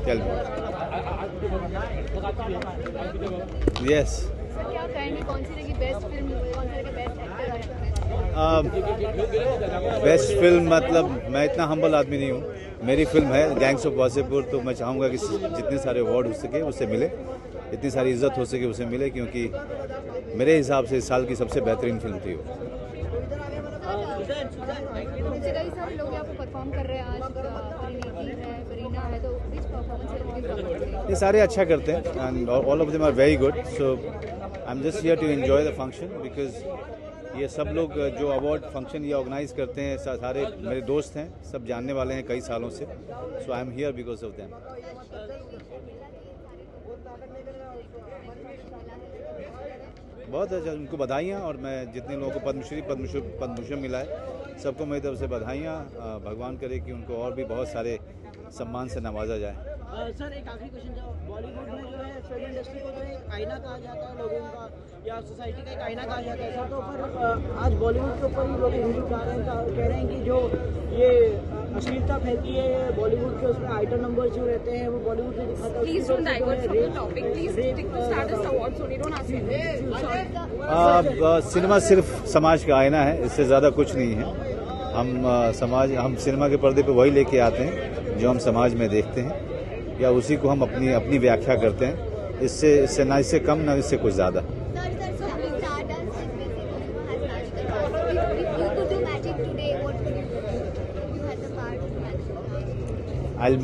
Tell yes क्या कहेंगे, कौन सी लगी बेस्ट फिल्म, कौन सी लगी बेस्ट एक्टर? बेस्ट फिल्म मतलब मैं इतना हम्बल आदमी नहीं हूँ। मेरी फिल्म है गैंग्स ऑफ वासेपुर, तो मैं चाहूँगा कि जितने सारे अवार्ड हो सके उसे मिले, इतनी सारी इज्जत हो सके उसे मिले, क्योंकि मेरे हिसाब से इस साल की सबसे बेहतरीन फिल्म थी वो। कई सारे लोग यहाँ पर परफॉर्म कर रहे हैं आज, परिणीति है, करीना है, तो which performance ये सारे अच्छा करते हैं and all of them are very good. So I am just here to enjoy the function, because ये सब लोग जो अवार्ड फंक्शन ये ऑर्गेनाइज करते हैं सारे मेरे दोस्त हैं, सब जानने वाले हैं कई सालों से। So I am here because of them. बहुत अच्छा, उनको बधाइयाँ। और मैं जितने लोगों को पद्मश्री पद्मभूषण मिला है, सबको मेरी तरफ से बधाइयाँ। भगवान करे कि उनको और भी बहुत सारे सम्मान से नवाजा जाए। सर एक आखिरी क्वेश्चन, जो बॉलीवुड में जो है फिल्म इंडस्ट्री को जो एक आईना कहा जाता है लोगों का, या सोसाइटी का एक आईना कहा जाता है सर, तो पर आज बॉलीवुड के ऊपर ही लोग हिंदी गा रहे हैं, कह रहे हैं कि जो ये अश्लीलता फैलती है बॉलीवुड के, उसमें आइटम नंबर जो रहते हैं वो बॉलीवुड में दिखाता है। Please don't divert from the topic, please stick to Stardust awards only, don't ask me. Cinema सिर्फ समाज का आईना है, इससे ज़्यादा कुछ नहीं है। हम सिनेमा के पर्दे पे वही लेके आते हैं जो हम समाज में देखते हैं, या उसी को हम अपनी व्याख्या करते हैं। इससे ना इससे कम ना इससे कुछ ज़्यादा। I'll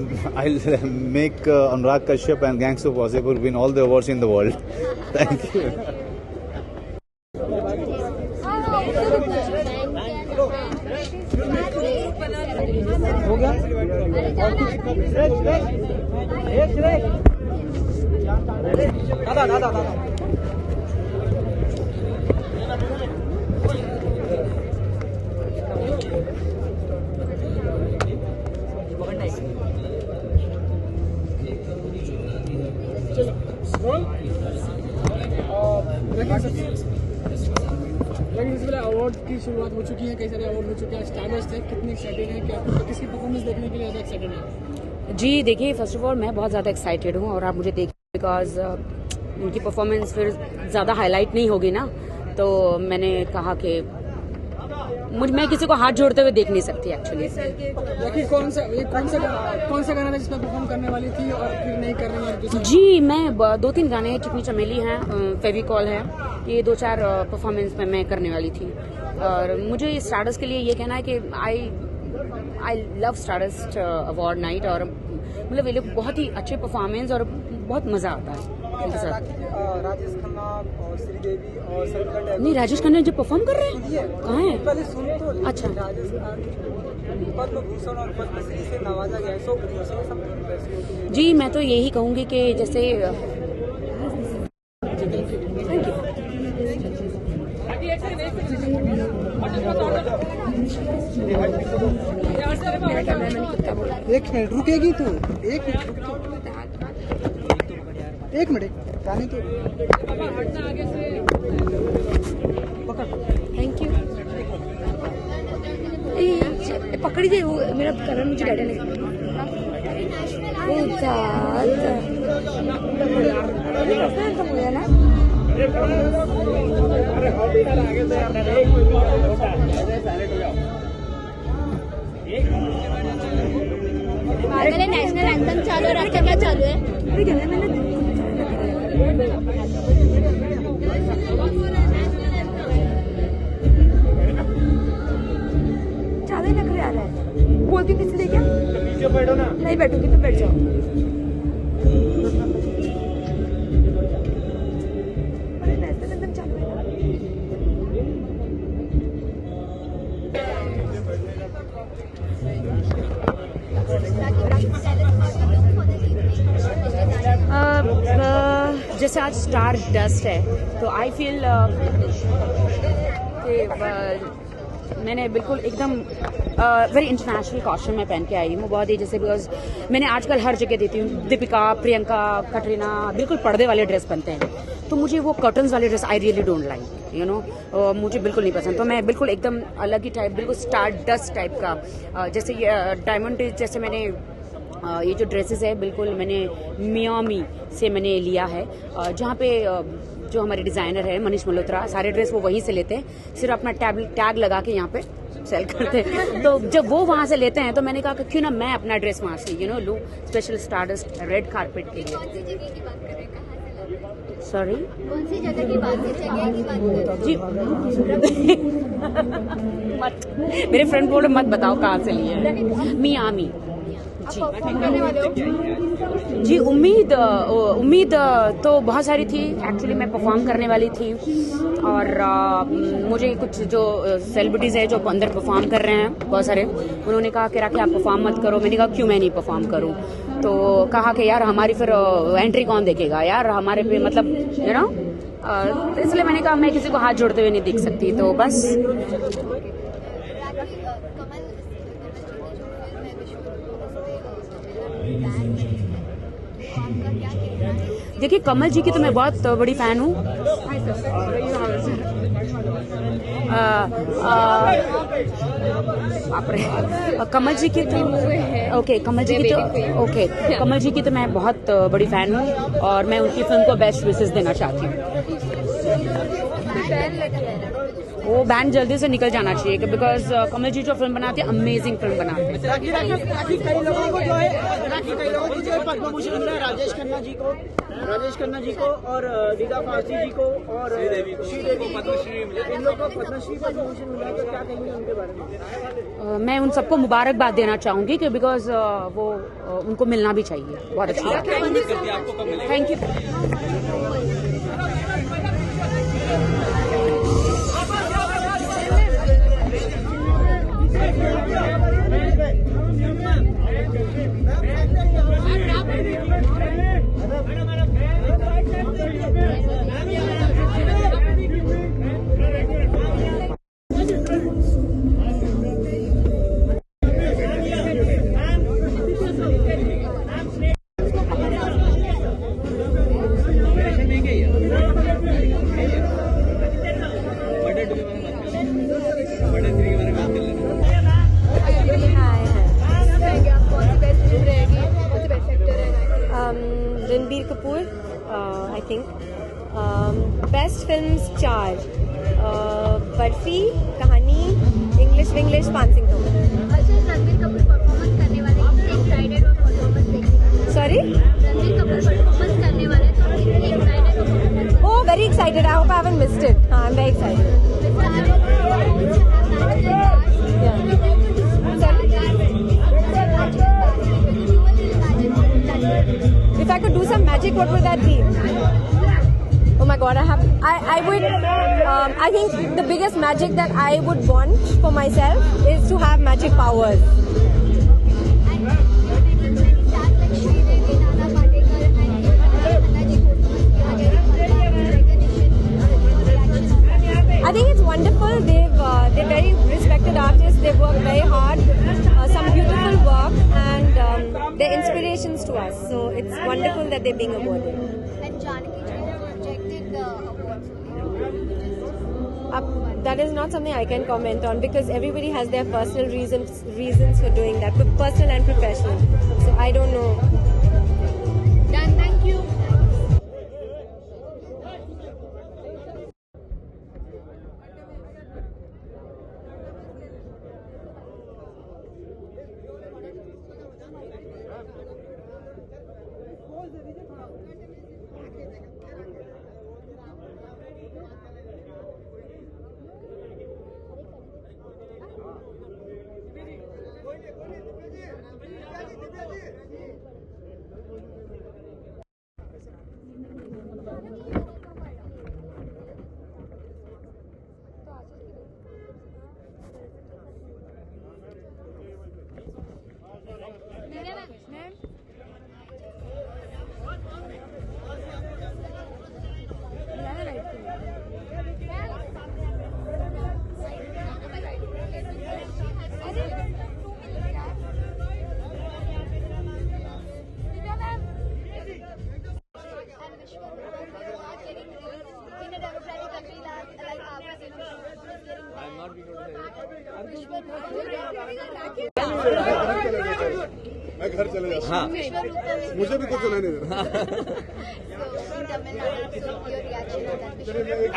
make Anurag Kashyap and Gangs of Wasseypur win all the awards in the world. Thank you. हो गया? दादा अवार्ड की शुरुआत हो चुकी है, कई सारे अवार्ड हो चुके हैं, स्टारडस्ट है, कितनी एक्साइटेड है, क्या किसकी परफॉर्मेंस देखने के लिए ज़्यादा एक्साइटेड है? जी देखिए, फर्स्ट ऑफ ऑल मैं बहुत ज़्यादा एक्साइटेड हूँ, और आप मुझे देखिए बिकॉज उनकी परफॉर्मेंस फिर ज़्यादा हाईलाइट नहीं होगी ना, तो मैंने कहा कि मैं किसी को हाथ जोड़ते हुए देख नहीं सकती एक्चुअली। देखिए कौन सा गाना था जिसमें परफॉर्म करने वाली थी और फिर नहीं कर रही है? जी मैं 2-3 गाने, चिकनी चमेली हैं, फेविकॉल है, ये 2-4 परफॉर्मेंस में मैं करने वाली थी। और मुझे स्टारडस्ट के लिए ये कहना है कि I love stardust award night, और मतलब ये लोग बहुत ही अच्छे परफॉर्मेंस और बहुत मजा आता है इनके साथ। राजेश खन्ना और श्रीदेवी और सरिता नहीं, राजेश खन्ना जो परफॉर्म कर रहे हैं कहाँ है? पहले सुन तो अच्छा, राजेश पद्म भूषण और पद्मश्री से नवाजा गया है, जी मैं तो यही कहूँगी कि जैसे एक मिनट रुकेगी तू, एक मिनट जाने तो थैंक यू। पकड़ी दे, वो मेरा कलर मुझे डैडा नहीं नेशनल एंथम चालू है, आपका क्या चालू है? ज्यादा नखरे आ रहा है, बोलती हूँ किसी क्या? नीचे बैठो ना। नहीं बैठूंगी, तुम बैठ जाओ। जैसे आज स्टार डस्ट है, तो आई फील मैंने बिल्कुल एकदम वेरी इंटरनेशनल कॉस्ट्यूम में पहन के आई हूँ, बहुत ही जैसे बिकॉज मैंने आजकल हर जगह देती हूँ, दीपिका, प्रियंका, कटरीना बिल्कुल पर्दे वाले ड्रेस पहनते हैं, तो मुझे वो कर्टन्स वाले dress I really don't like, you know, मुझे बिल्कुल नहीं पसंद। तो मैं बिल्कुल एकदम अलग ही टाइप, बिल्कुल स्टार डस्ट टाइप का, जैसे ये डायमंड, जैसे मैंने ये जो ड्रेसेस है बिल्कुल मैंने मियामी से मैंने लिया है, जहाँ पे जो हमारे डिजाइनर है मनीष मल्होत्रा, सारे ड्रेस वो वहीं से लेते हैं, सिर्फ अपना टैग लगा के यहाँ पे सेल करते हैं। तो जब वो वहाँ से लेते हैं तो मैंने कहा कि क्यों ना मैं अपना ड्रेस वहाँ से लूँ, स्पेशल स्टारडस्ट रेड कारपेट के लिए। कौन सी जगह की बात कर रहे हैं, कहाँ से लाए? सॉरी कौन सी जगह की बात है, जगह की बात कर रहे जी मत, मेरे फ्रेंड बोल रहे मत बताओ कहाँ से लिए हैं। मियामी जी। परफॉर्म करने वाले हो? जी उम्मीद तो बहुत सारी थी। एक्चुअली मैं परफॉर्म करने वाली थी और मुझे कुछ जो सेलिब्रिटीज़ है जो अंदर परफॉर्म कर रहे हैं बहुत सारे, उन्होंने कहा कि राखी आप परफॉर्म मत करो। मैंने कहा क्यों मैं नहीं परफॉर्म करूं, तो कहा कि यार हमारी फिर एंट्री कौन देखेगा यार हमारे पे, मतलब तो इसलिए मैंने कहा मैं किसी को हाथ जोड़ते हुए नहीं दिख सकती, तो बस। देखिए कमल जी की तो मैं बहुत बड़ी फैन हूँ। कमल जी की तो ओके, कमल जी की तो मैं बहुत बड़ी फैन हूँ और मैं उनकी फिल्म को बेस्ट विशेस देना चाहती हूँ। वो बैन जल्दी से निकल जाना चाहिए बिकॉज कमल जी जो फिल्म बनाते हैं अमेजिंग फिल्म बनाते हैं। कई लोगों को जो है पद्म भूषण मिला है, राजेश खन्ना जी को और रीता फास्ती जी को और श्रीदेवी पद्मश्री, इन लोगों को पद्मश्री पद्म भूषण मिला है, तो क्या कहेंगे उनके बारे में? मैं उन सबको मुबारकबाद देना चाहूंगी कि बिकॉज वो उनको मिलना भी चाहिए। बहुत अच्छी बात है। Thank you. Ranbir Kapoor, I think. Best films 4, barfi, कहानी, इंग्लिश विंग्लिश, पानसिंह तोमर। अच्छा, रणबीर कपूर परफॉर्मेंस करने वाले हैं, एक्साइटेड और परफॉर्मेंस देखने? सॉरी, रणबीर कपूर परफॉर्मेंस करने वाले हैं, तो कितनी एक्साइटेड हो performance? Oh, very excited. I hope I haven't missed it. I'm very excited. If I could do some magic, what would that be? Oh my God, I would, I think the biggest magic that I would want for myself is to have magic powers. I think it's wonderful. They're very respected artists. They work very hard. Some beautiful work, and they're inspirations to us. So it's wonderful that they're being awarded. And Janaki ji rejected the awards. That is not something I can comment on because everybody has their personal reasons for doing that, personal and professional. So I don't know. Done. Thank you. मैं घर चले जाता हाँ हूँ, मुझे भी कुछ सुनाई नहीं दे रहा।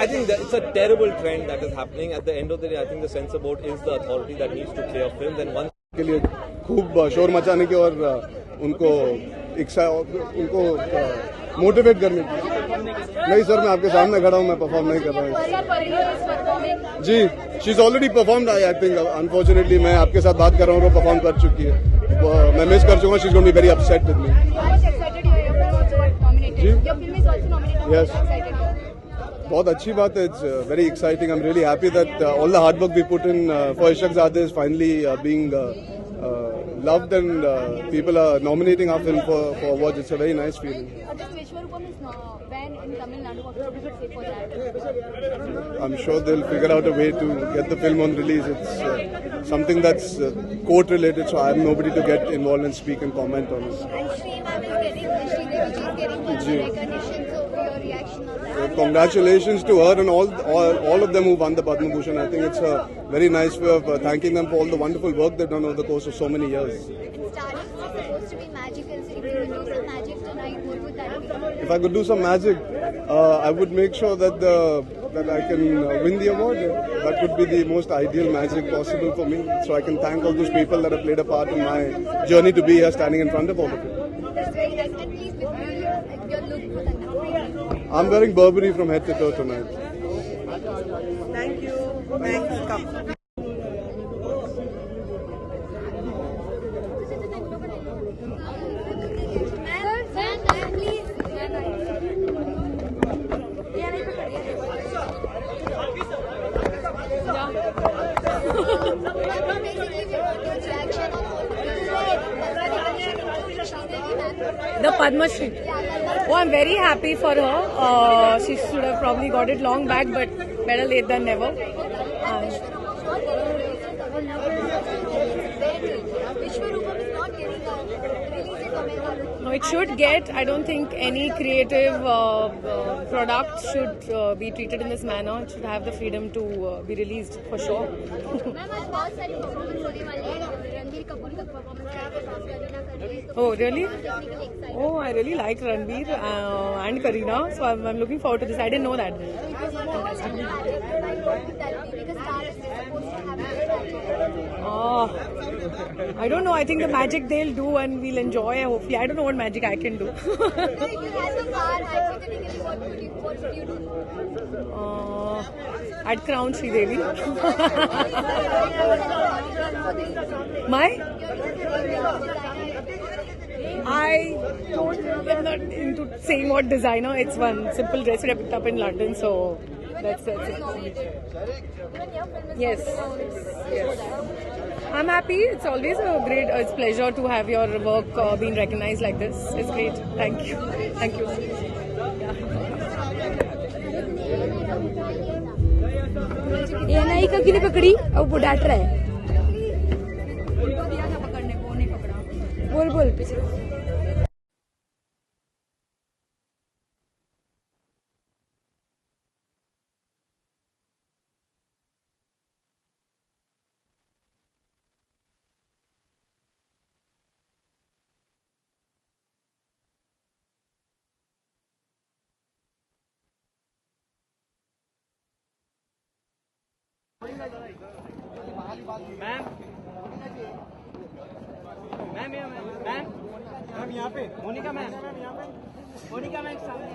I think that it's a terrible trend that is happening. At the end of the day, I think the censor board is the authority that needs to clear films. And once के लिए खूब शोर मचाने की और उनको motivate करने की। नहीं सर, मैं आपके सामने खड़ा हूँ, मैं परफॉर्म नहीं कर रहा हूँ। जी, she is already performed. I think unfortunately मैं आपके साथ बात कर रहा हूँ, वो परफॉर्म कर चुकी है। मैं मिस कर चुका हूँ। She is going to be very upset with me. Yes, बहुत अच्छी बात है। It's very exciting. I am really happy that all the hard work we put in for Ishaqzaade is finally being loved and people are nominating our film for awards. It's a very nice feeling. Vishwarupam is banned in Tamil Nadu. What should we say for that? I'm sure they'll figure out a way to get the film on release. It's something that's court related, so I'm nobody to get involved and speak and comment on it. And Sridevi is getting recognition. So your reaction on that? Congratulations to her and all of them who won the Padma Bhushan. I think it's a very nice way of thanking them for all the wonderful work they've done over the course of so many years. And starting is supposed to be magical. So if you could do some magic tonight, what would that be? If I could do some magic, I would make sure that I can win the award. That would be the most ideal magic possible for me. So I can thank all those people that have played a part in my journey to be here, standing in front of all of you. That's very nice. And please, with your look good and I'm wearing Burberry from head to toe tonight. Thank you. Thanks. Come. The Padma Shri. Oh, I'm very happy for her. She should have probably got it long back, but better late than never. No, it should get. I don't think any creative product should be treated in this manner. It should have the freedom to be released for sure. Oh, really? Oh, I really like Ranveer and Kareena, so I'm looking forward to this. I didn't know that. I don't know. I think the magic they'll do and we'll enjoy. Hopefully, I don't know what magic I can do. I'd crown Sridevi. I'm not into saying what designer. It's one simple dress that I picked up in London, so that's it. Yes. I'm happy. It's always a great pleasure to have your work being recognized like this. It's great. Thank you. Thank you. ये नहीं का किने पकड़ी अब वो डांट रहा है बोल बोल पीछे मैम यहाँ पे मोनिका मैम सामने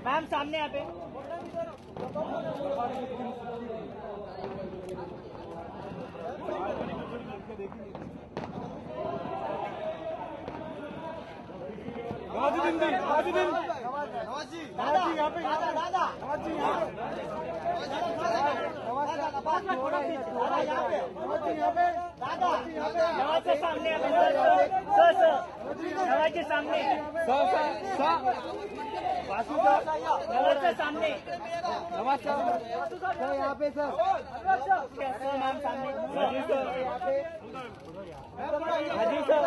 मैम सामने यहाँ पे सामने मैम सामने हाजी सर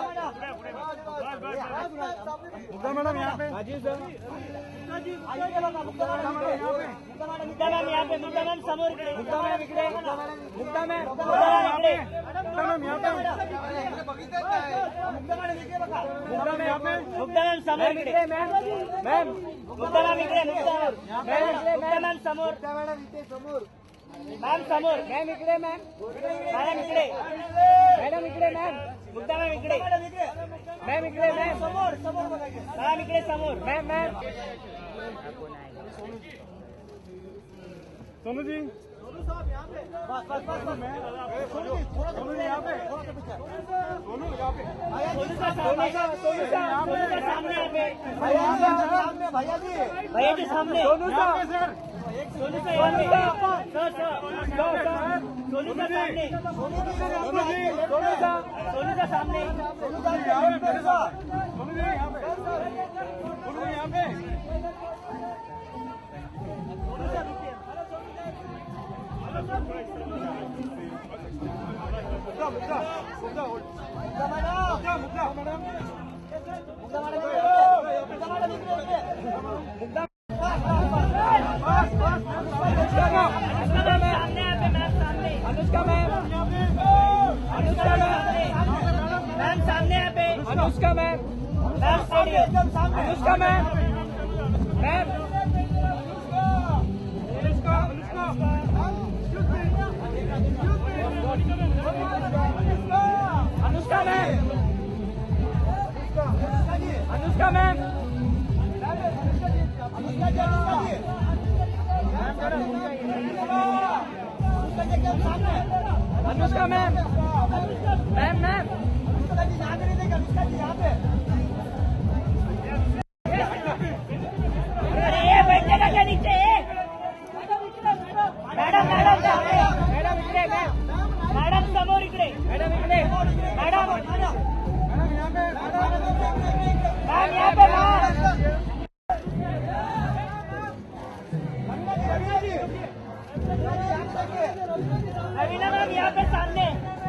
मुग्धा मैडम यहाँ पे हाजी सर मुग्धा मैम यहाँ पे मुग्धा मैम समोर इकडे मुग्धा मैम इकडे मुग्धा मैम इकडे मुग्धा मैम यहाँ पे मुग्धा मैम यहाँ पे मुग्धा मैम समोर इकडे मैम मुग्धा मैम इकडे मुग्धा मैम समोर मैम समोर मैम इकडे मैम मॅडम इकडे मॅडम इकडे मॅम मुद्दा मॅम इकडे मॅम इकडे मॅम समोर समोर मॅम इकडे समोर मॅम मॅम सोनू जी बस बस बस सोनू जी यहाँ पे सोनू यहाँ पे सोनू सामने भैया जी सामने सोनू सर सोनू सर सामने अनुष्का मैम सामने यहाँ पे Anushka ma'am Anushka ma'am ma'am Anushka ma'am Anushka ma'am Anushka ma'am ma'am ma'am अरे ये बैठेगा क्या नीचे मैडम मैडम मैडम इकडे मैडम समोर इकडे मैडम इकडे मैडम मैम यहाँ पे रवीना मैम यहाँ पे सामने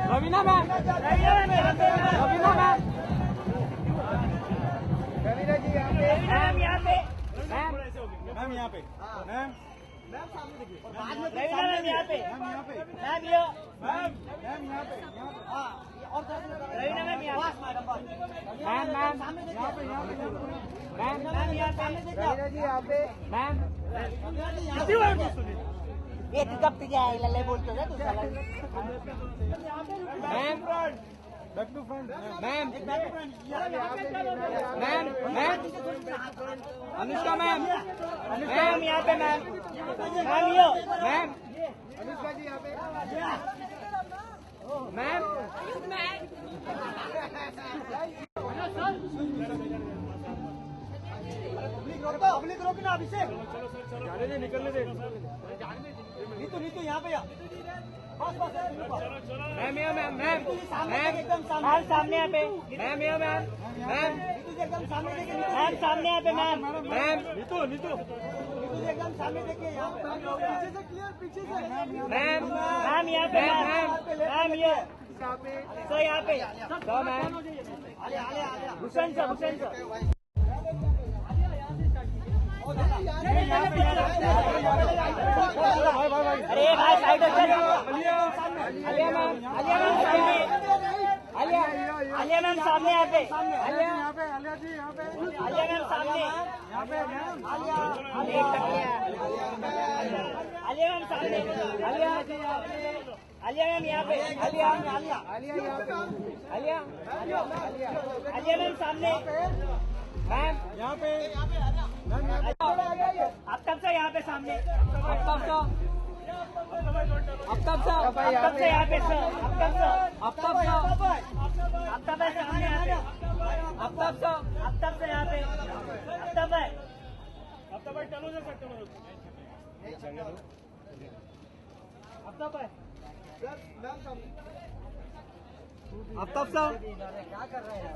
रवीना मैम यहाँ पे रवीना मैम रवीना जी यहाँ पे मैम यहाँ पे मैम यहाँ पे मैम सामने देखिए रवीना मैम यहाँ पे मैम यहाँ पे मैम यहाँ पे और रवीना मैम यहाँ मैम यहाँ पे मैम यहाँ सामने देखिए रवीना जी यहाँ पे मैम ये कब तक आएगा ले बोलते हो तू साला ma'am back to front ma'am ma'am ma'am Anushka ma'am ma'am यहाँ पे मैम मैम यो मैम अनुष्का जी यहाँ पे मैम पब्लिक रोक ना अभिषेक जाने दे निकलने दे नीतू यहाँ पे बस बस मैम मैम मैम एकदम सामने यहाँ पे मैम मैम मैम एकदम सामने देखिए मैम सामने यहाँ पे मैम मैम नीतू एकदम सामने देखिए यहाँ पे पीछे से क्लियर पीछे से मैम मैम यहाँ पे मैम ये सर यहाँ पे सर मैम हुसैन सर अरे भाई साइड आलिया मैम सामने यहाँ पे आलिया जी यहाँ पे आलिया मैम सामने यहाँ पे आलिया मैम सामने आलिया मैम यहाँ पे आलिया मैम सामने मैम यहाँ पे आफ्ताब से यहाँ पे सामने आफ्ताब से यहाँ पे सर आफ्ताब है सामने यहाँ पे आफ्ताब से यहाँ पे आफ्ताब भाई चलो जा सकते हो आफ्ताब भाई आफ्ताब साहब क्या कर रहे हैं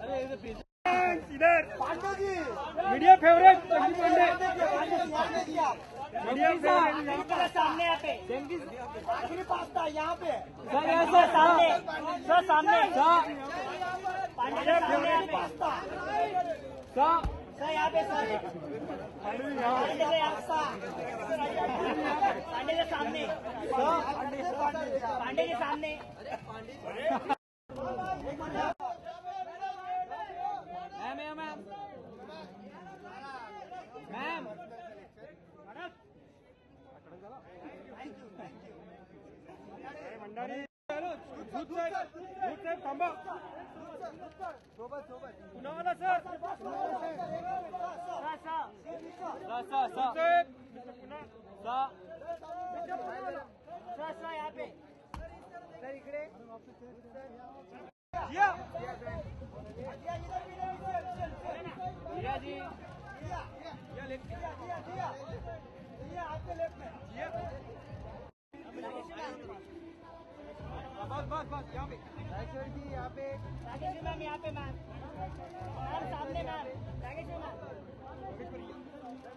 अरे मीडिया फेवरेट मीडिया सामने यहाँ पे आखिरी पास्ता यहाँ पे सर सामने सर सामने पास्ता सर यहाँ पे सर पांडे के सामने पांडे के सामने मैम मंडारी दूध साहेब थांबा पुन्हा सर सर यहाँ पे सर इकडे आपके लेफ्ट में बस यहाँ पे राजेश्वर जी यहाँ पे राजेश्वर मैम यहाँ पे मैम सामने मैम राजेश्वर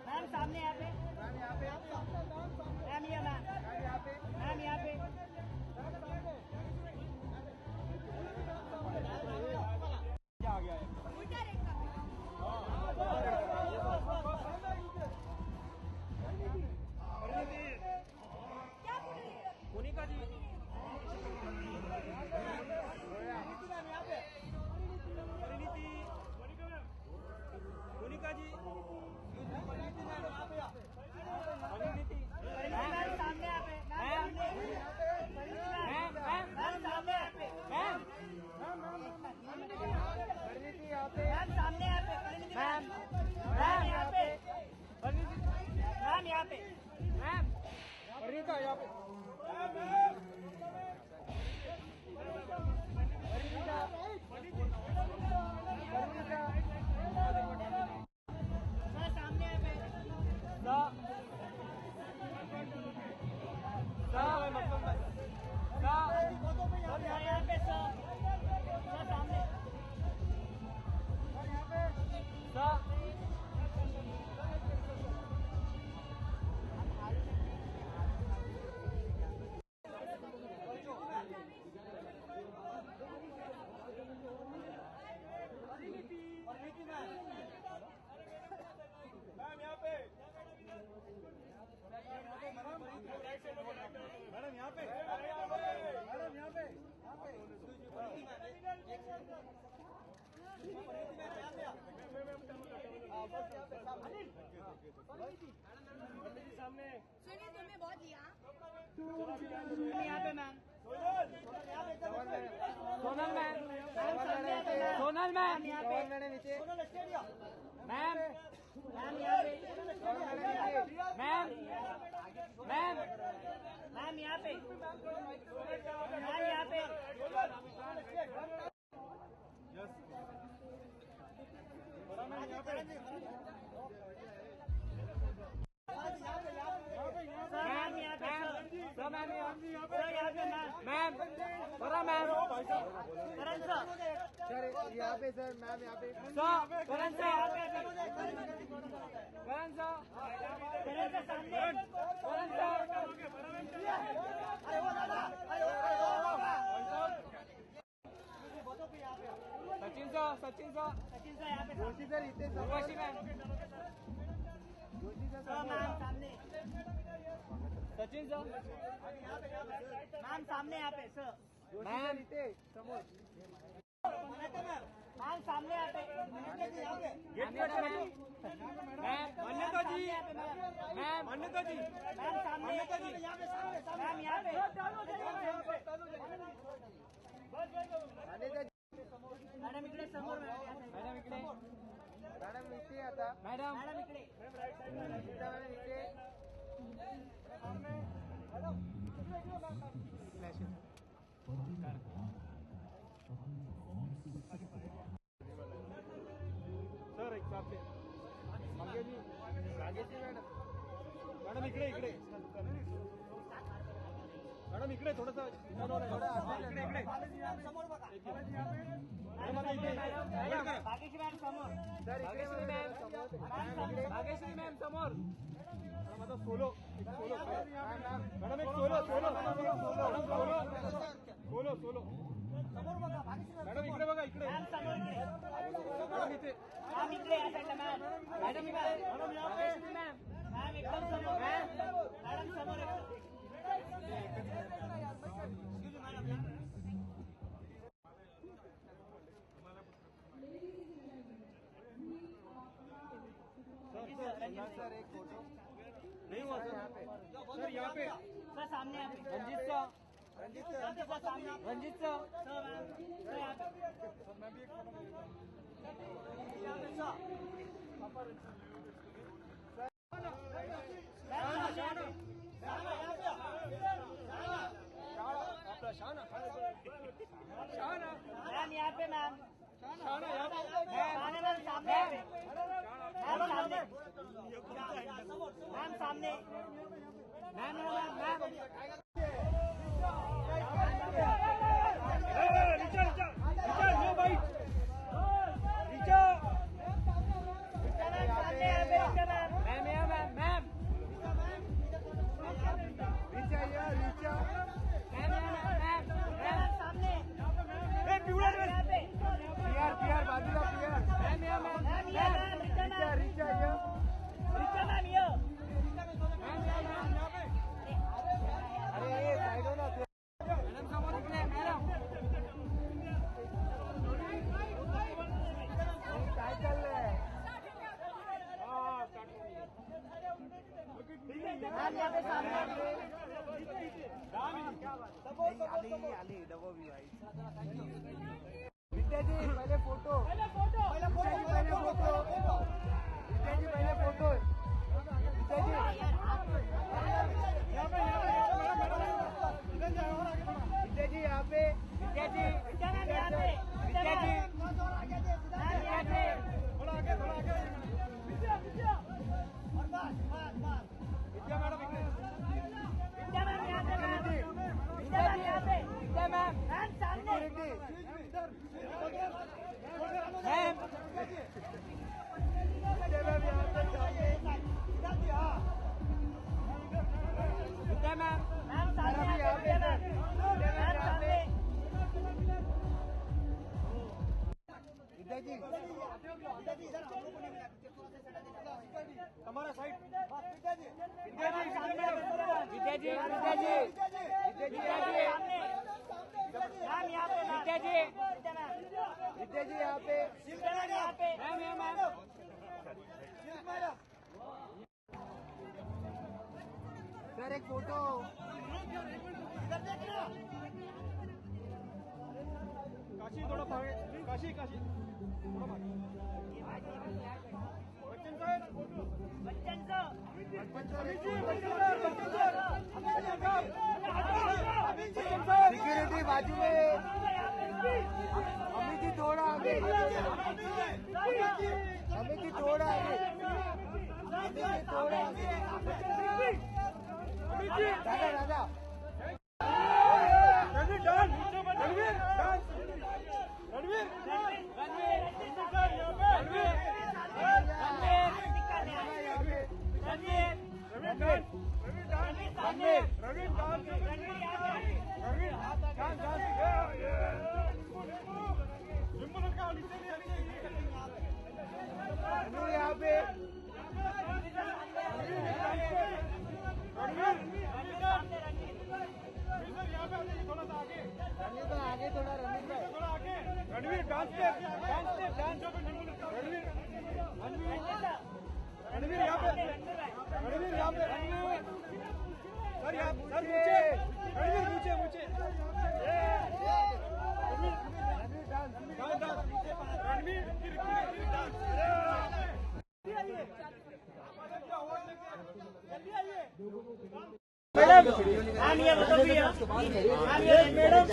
मैम सामने यहाँ पे मैम यहाँ पे मैम ये मैम यहाँ पे मैम यहाँ पे आ गया है मोनिका जी मोनिका जी सामने यहाँ पे मैम सामने यहाँ पे मैम सामने यहाँ पे मैम यहाँ पे मैम यहाँ पे मैम परिणीता यहाँ पे सामने यहाँ पे यहाँ पे सर सामने मैडम यहाँ पे सामने सुनिए तुमने बहुत लिया यहाँ पे ma'am Sonal ma'am Sonal ma'am यहाँ पे मैम मैम यहाँ पे मैम मैम मैम यहाँ पे मैम यहाँ पे मैम यहाँ पे मैम बड़ा मैम करण सर यहाँ पे सर मैम यहाँ पे करण सर यहाँ पे करण सर सामने करण सचिन सर यहाँ पे जोशी सर इतने जोशी मैम मैम सामने सचिन सर मैम सामने यहाँ पे सर मैम इथे समोर मैम सामने यहाँ पे मान्यता जी मैम मान्यता जी मैम सामने मैम यहाँ पे मॅडम इकडे समोर मॅडम इकडे मॅडम इथे आता मॅडम इकडे मॅडम इकडे सर एक साथ मंगेजी राजेश मॅडम मॅडम इकडे मॅडम इकडे थोडंसं इकडे समोर बघा भाग्यश्री मॅम समोर सोलो मॅडम एक सोलो मॅडम इकडे बघा इकडे सर एक फोटो नहीं हुआ सर यहाँ पे सर सामने रंजीत सर सामने रंजीत सर मैं भी एक फोटो मैम यहाँ पे मैम सामने विद्या जी पहले फोटो विद्या जी पहले फोटो विद्या जी पहले फोटो विद्या जी विद्या जी यहाँ पे विद्या जी विद्या जी थोड़ा आगे विद्या मैडम विद्या मैम यहाँ पे विद्या मैम सामने हमारा साइड विद्या जी यहाँ पे सर एक फोटो काशी थोड़ा भागे काशी थोड़ा भागे सिक्योरिटी बाजू में अमित जी थोड़ा आगे अमित जी थोड़ा आगे दादा यहाँ पे थोड़ा सा आगे थोड़ा रणवीर डांस रणवीर यहाँ पे सर यहाँ सर नीचे रणवीर मैडम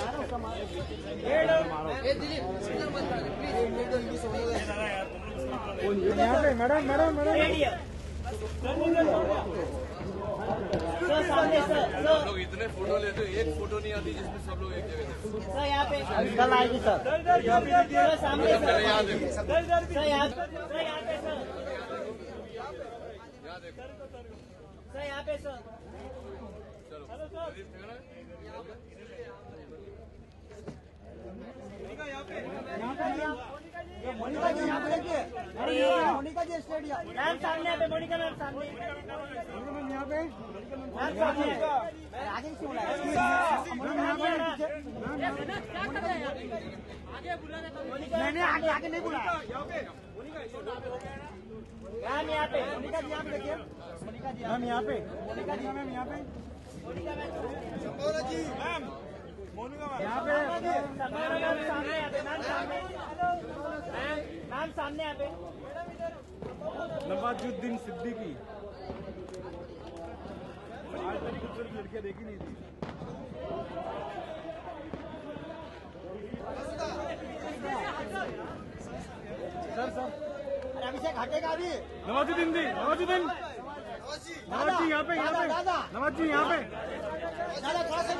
सर सामने सर लोग इतने फोटो लेते हो, एक फोटो नहीं आती जिसमें सब लोग एक जगह। सर यहाँ पे कल आएगी सर सर सामने सर यहाँ पे सर यहाँ पे सर मोनिका जी यहाँ पे देखिए, मोनिका जी स्टेडियम मैम सामने यहाँ पे, मोनिका मैम सामने यहाँ पे मैम सामने आगे क्यों मैंने आगे आगे नहीं बुलाया मैम यहाँ पे, मोनिका जी यहाँ पे देखिए, मोनिका जी मैम यहाँ पे, मोनिका जी मैम यहाँ पे, मोनिका मैम यहाँ पे मैम सामने यहाँ पे नवाजुद्दीन सिद्दीकी आज तक खूबसूरत लड़कियां देखी नहीं थी। सर अरे अभिषेक हटेगा अभी नवाजुद्दीन जी नवाज जी यहाँ पे नवाज जी यहाँ पे दादा थोड़ा सा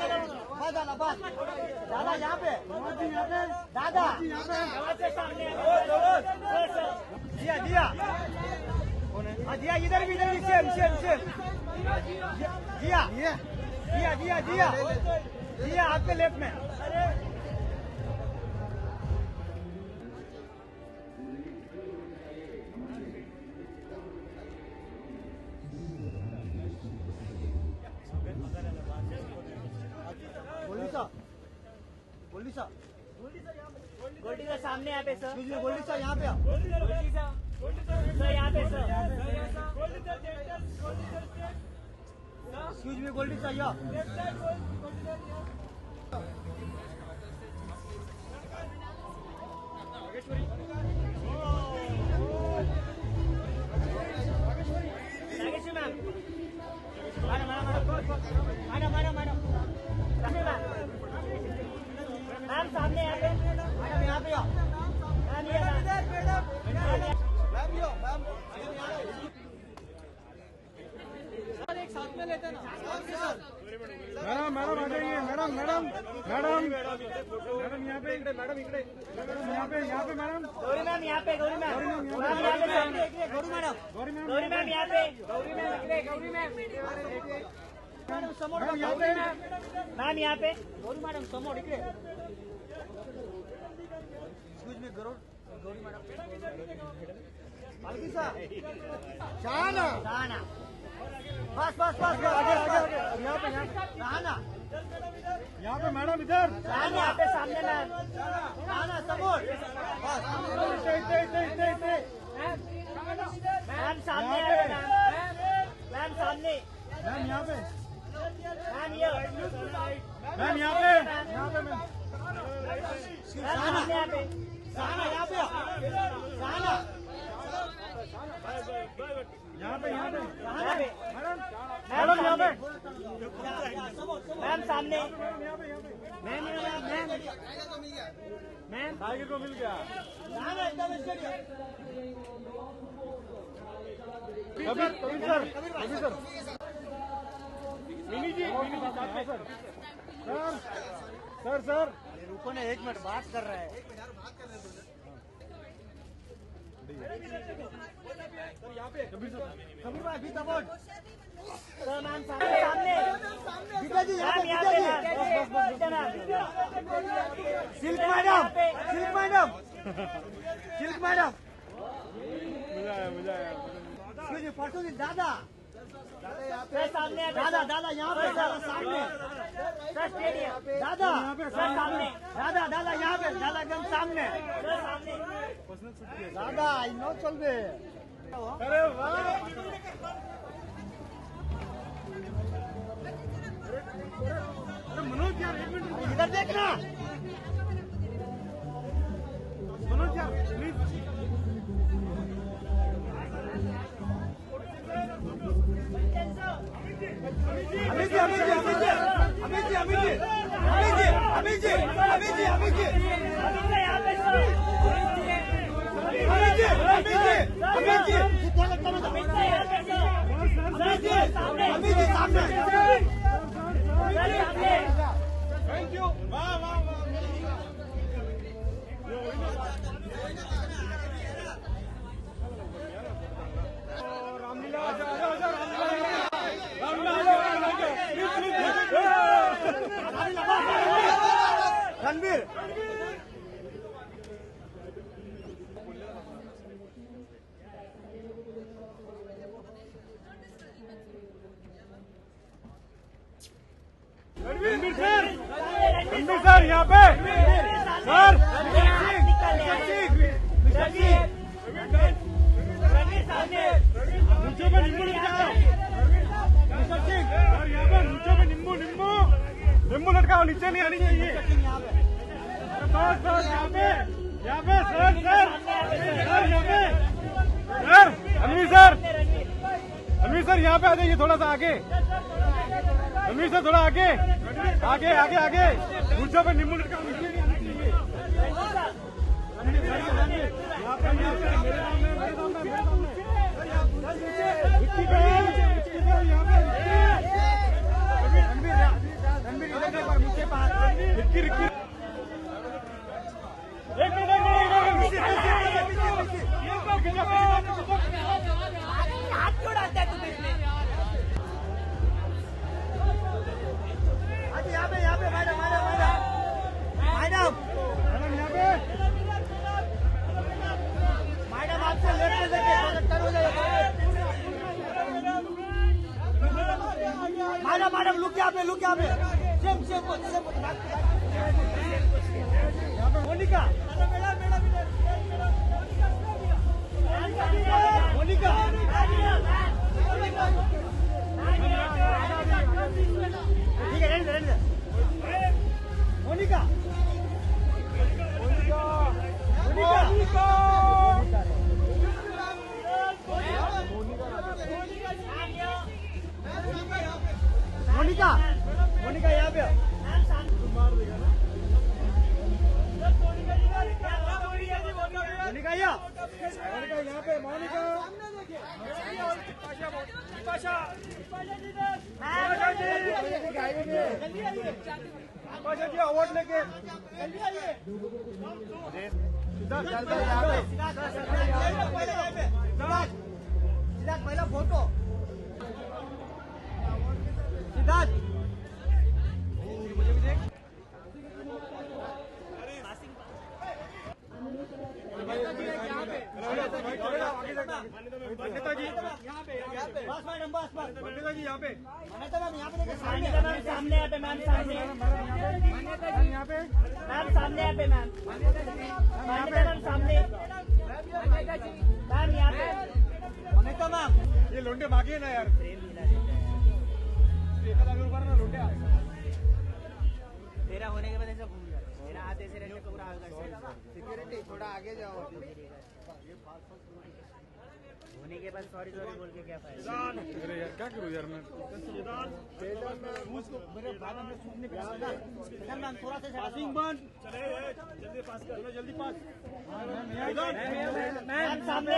बस दादा बस दादा यहाँ पे दादा जिया जिया जिया इधर भी सेम जिया जिया जिया जिया जिया आपके लेफ्ट में गोल्डी सर सामने यहाँ पे सर गोल्डी सर यहाँ पे सर यहाँ पे sir excuse me Goldie sir यहाँ मैम सामने यहाँ पे मैडम यहाँ पे एक साथ में लेते ना मैडम आ जाइए मैडम यहाँ पे मैडम यहाँ पे मैडम गौरी मैम यहाँ पे गौरी मैम गौरी मैम यहाँ पे मैडम समोर मैम यहाँ पे गौरी मैडम समोर इकडे excuse me Gauri madam Balki sir Shahana बस आगे यहाँ पे शहाना यहाँ पे मैडम इधर यहाँ पे सामने मैम शहाना समोर मैम सामने मैम सामने मैम यहाँ पे मैम ये मैम यहाँ पे मैम यहाँ पे शहाना यहाँ पे मैडम यहाँ पे मैम सामने मैम टाइगर को मिल गया कबीर सर मिनी जी सर रुको ना एक मिनट बात कर रहे हैं कबीर भाई सर मैम सामने सिल्क मैडम मजा आया परसों दिन दादा सामने दादा यहाँ पे सामने दादा सामने दादा यहाँ पे दादा एकदम सामने दादा नो चल बे अरे वाह मनोज यार एक मिनट इधर देखना मनोज यार प्लीज थैंक यू। वाह वाह वाह। रामलीला आजा आजा आजा रामलीला रणवीर रणवीर सर यहाँ पे सर नीचे में नींबू लटकाओ सर यहाँ पे नीचे में नींबू नींबू नींबू लटकाओ नीचे नहीं आनी चाहिए बस बस यहाँ पे सर सर सर यहाँ पे सर अनवीर सर यहाँ पे आ जाइए थोड़ा सा आगे अनवीर सर थोड़ा आगे आगे आगे आगे नीचे पे नींबू लटकाओ नीचे नहीं आनी चाहिए यहाँ पे मेरे सामने मैडम लुक यहाँ पे सेम मोनिका मोनिका ठीक है रहने मोनिका मोनिका मोनिका यहाँ पे मार देगा ना मोनिका यहाँ पे मोनिका जी अवार्ड लेके पहला फोटो सिद्धार्थ पंडिता जी यहाँ पे सामने यहाँ पे मैम सामने यहाँ पे मैम सामने यहाँ पे मैम मैम सामने मैम यहाँ पे अनिता मैम ये लोंडे मांगे ना यार ना लोंडे तेरा होने के बाद ऐसा घूम जाए मेरा हाथ ऐसे रहने पूरा सिक्योरिटी थोड़ा आगे जाओ होने के बाद सॉरी बोल के क्या फायदा अरे यार क्या करूँ यार मैं मेरे बाद में सूखने पे मैम थोड़ा सा पासिंग बंद चले जल्दी पास कर जल्दी पास मैम सामने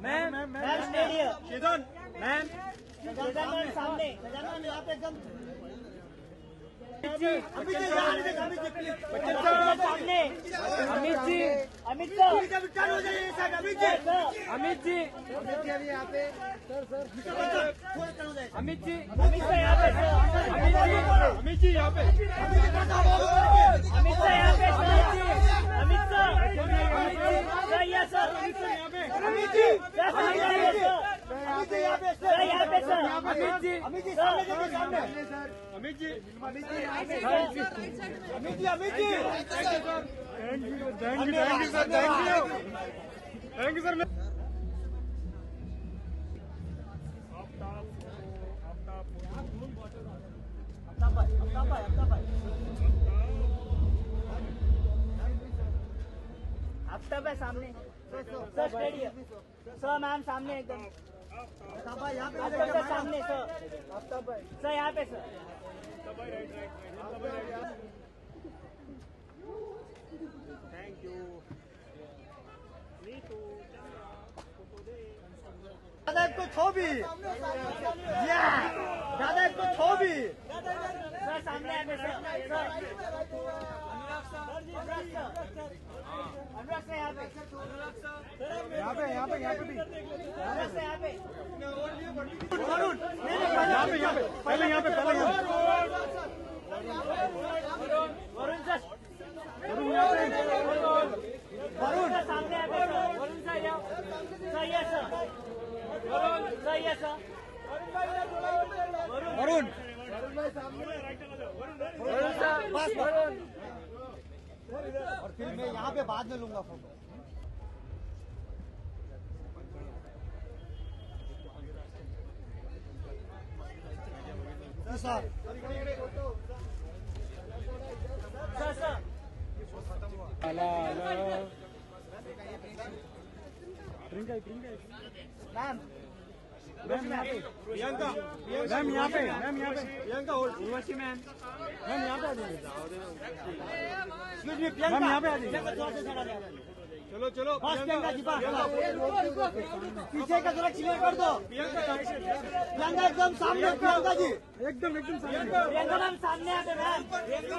मैम शेजन मैम सामने यहाँ पे एकदम अमित जी यहाँ पे सर अमित जी यहाँ पे अमित जी यहाँ पे थैंक यू सर आफ्ताब है सामने सर स्टेडियम सर मैम सामने एकदम यहाँ पे सामने सर सर यहाँ पे सर थैंक यू दादा एक तो छो भी दादा एक तो छो भी सर सामने आए सर अनुराग सर यहाँ पे भी अनुराग सर यहाँ पे वरुण यहाँ पे पहले यहाँ पे वरुण सर वरुण सामने आए वरुण सर ये सर वरुण बस और फिर मैं यहाँ पे बाद में लूंगा photo sir ma'am Priyanka ma'am यहाँ पे प्रियंका उर्वशी मैम यहाँ पे आ जाइए मैम यहाँ पे आ जाइए चलो बस प्रियंका जी पीछे का जरा क्लियर कर दो प्रियंका एकदम सामने प्रियंका जी एकदम सामने प्रियंका मैम सामने आते मैम प्रियंका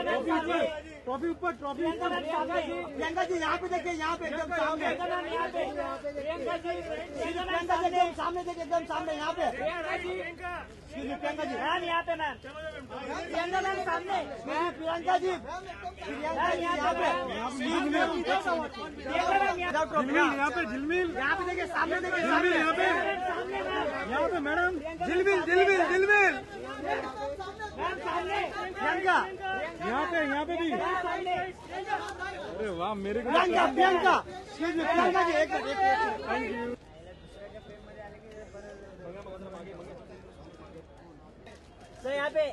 मैम सामने ट्रॉफी ऊपर ट्रॉफी प्रियंका जी यहाँ पे देखिए यहाँ पे एकदम सामने प्रियंका जी एकदम सामने देखिए एकदम सामने यहाँ पे प्रियंका जी मैम यहाँ पे मैम प्रियंका मैम सामने प्रियंका जी यहाँ पे यहाँ पे झिलमिल यहाँ पे देखिए सामने देखिए यहाँ पे मैडम झिलमिल प्रियंका यहाँ पे भी अरे वाह मेरे को प्रियंका प्रियंका जी एक थैंक यू सर यहाँ पे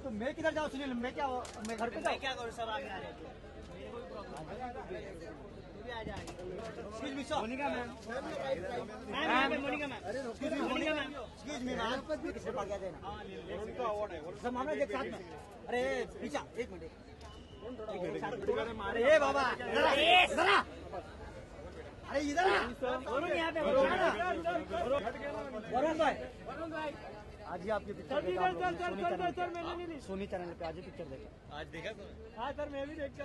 तो मैं किधर जाऊँ सुनील मैं क्या घर पे क्या करूँ सब आगे आ रहे Monica ma'am Monica ma'am excuse me ma'am किसने पड़ गया देना सब मामला देख साथ में अरे पीछा एक मिनट अरे बाबा जरा अरे इधर यहाँ पे वरुण भाई आज ही आपकी पिक्चर सोनी चैनल पे आज ही पिक्चर देखा आज देखा हाँ सर मैं भी देख के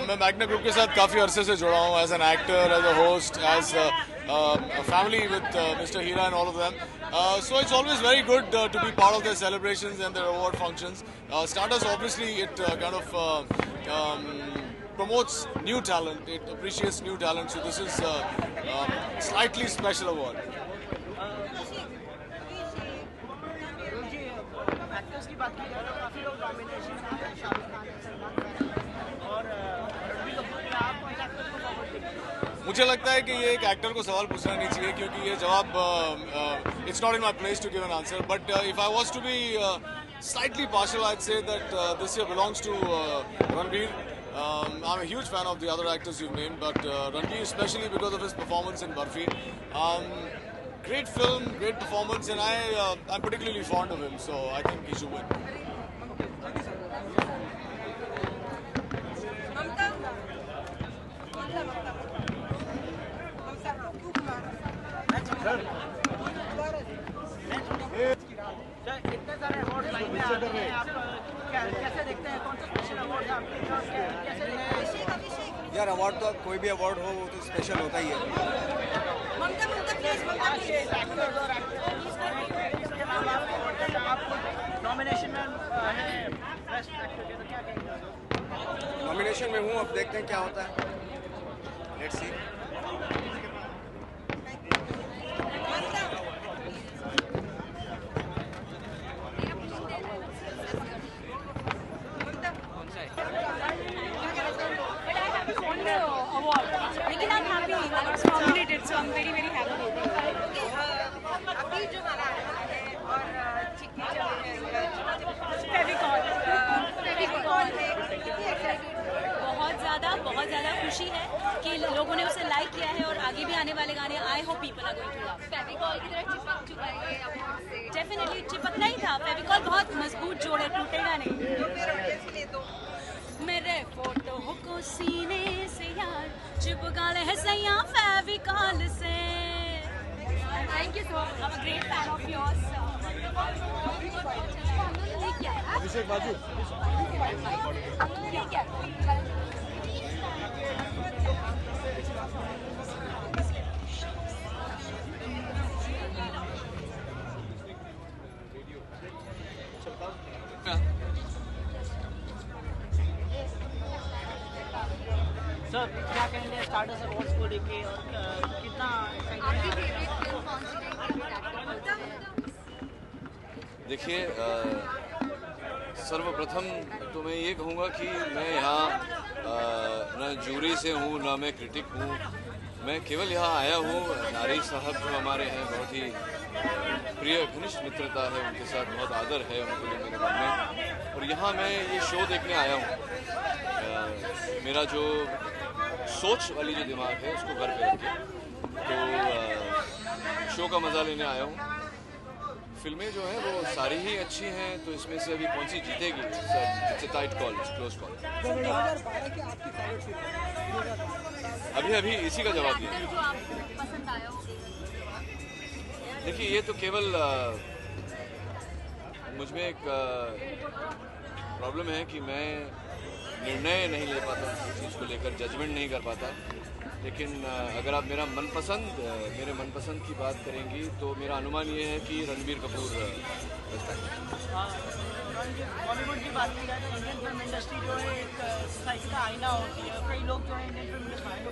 मैं मैग्ना ग्रुप के साथ काफ़ी अरसे से जुड़ा हूँ as an actor, as a host, as a family with Mr. Hira and all of them. So it's always very good to be part of their celebrations and their award functions. Stardust, obviously, it kind of promotes new talent. It appreciates new talent. So this is a slightly special award. Actors की बात की जाए तो काफी लोग nomination है शाहरुख खान, सलमान खान और रणबीर कपूर के आप कौन से एक्टर को फॉरवर्ड देखते हैं? मुझे लगता है कि ये एक एक्टर को सवाल पूछना नहीं चाहिए क्योंकि ये जवाब it's not in my place to give an answer but if I was to be slightly partial I'd say that this year belongs to Ranbir. I'm a huge fan of the other actors you've named but Ranbir especially because of his performance in Barfi. Great film, great performance and I'm particularly fond of him so I think he should win. इतने सारे award line में आ रहे हैं आप कैसे देखते हैं कौन सा स्पेशल अवार्ड है आपके कैसे देखते हैं यार अवार्ड तो कोई भी अवार्ड हो वो तो स्पेशल होता ही है नॉमिनेशन में बेस्ट एक्टर के तो क्या कहेंगे नॉमिनेशन में हूँ अब देखते हैं क्या होता है लेट्स सी लेकिन I'm happy. I was nominated, so I'm very very happy. अभी जो हमारा है और चिकनी बहुत ज़्यादा खुशी है कि लोगों ने उसे आने वाले गाने I hope people are going to love. Fevicol की तरह चिपक चुका है ये अब से। डेफिनेटली चिपकना ही था, फेविकॉल बहुत मजबूत जोड़ है, टूटेगा नहीं। मेरे फोटो को सीने से यार चिपका ले है सैया फेविकॉल से। Thank you so much, I am a great fan of yours. Abhishek बाजू ठीक है। सर क्या कहेंगे स्टारडस्ट अवार्ड्स को लेके और कितना आपकी फेवरेट फिल्म कौन सी है? देखिए, सर्वप्रथम तो मैं ये कहूँगा कि मैं यहाँ न जूरी से हूँ न मैं क्रिटिक हूँ, मैं केवल यहाँ आया हूँ। नारी साहब जो हमारे हैं, बहुत ही प्रिय घनिष्ठ मित्रता है उनके साथ, बहुत आदर है उनके लिए मेरे मन में, और यहाँ मैं ये शो देखने आया हूँ। मेरा जो सोच वाली जो दिमाग है उसको घर पे रख के तो शो का मज़ा लेने आया हूँ। फिल्में जो हैं वो सारी ही अच्छी हैं, तो इसमें से अभी कौन सी जीतेगी, it's a tight call, it's close call. अभी इसी का जवाब दिया। पसंद आया हो? देखिए, ये तो केवल मुझमें एक प्रॉब्लम है कि मैं निर्णय नहीं ले पाता इस चीज़ को लेकर, जजमेंट नहीं कर पाता। लेकिन अगर आप मेरे मनपसंद की बात करेंगी तो मेरा अनुमान ये है कि रणबीर कपूर बॉलीवुड की बात की जाए तो इंडियन फिल्म इंडस्ट्री जो है एक सोसाइटी का आईना होती है। कई लोग जो है इंडियन फिल्म इंडस्ट्री को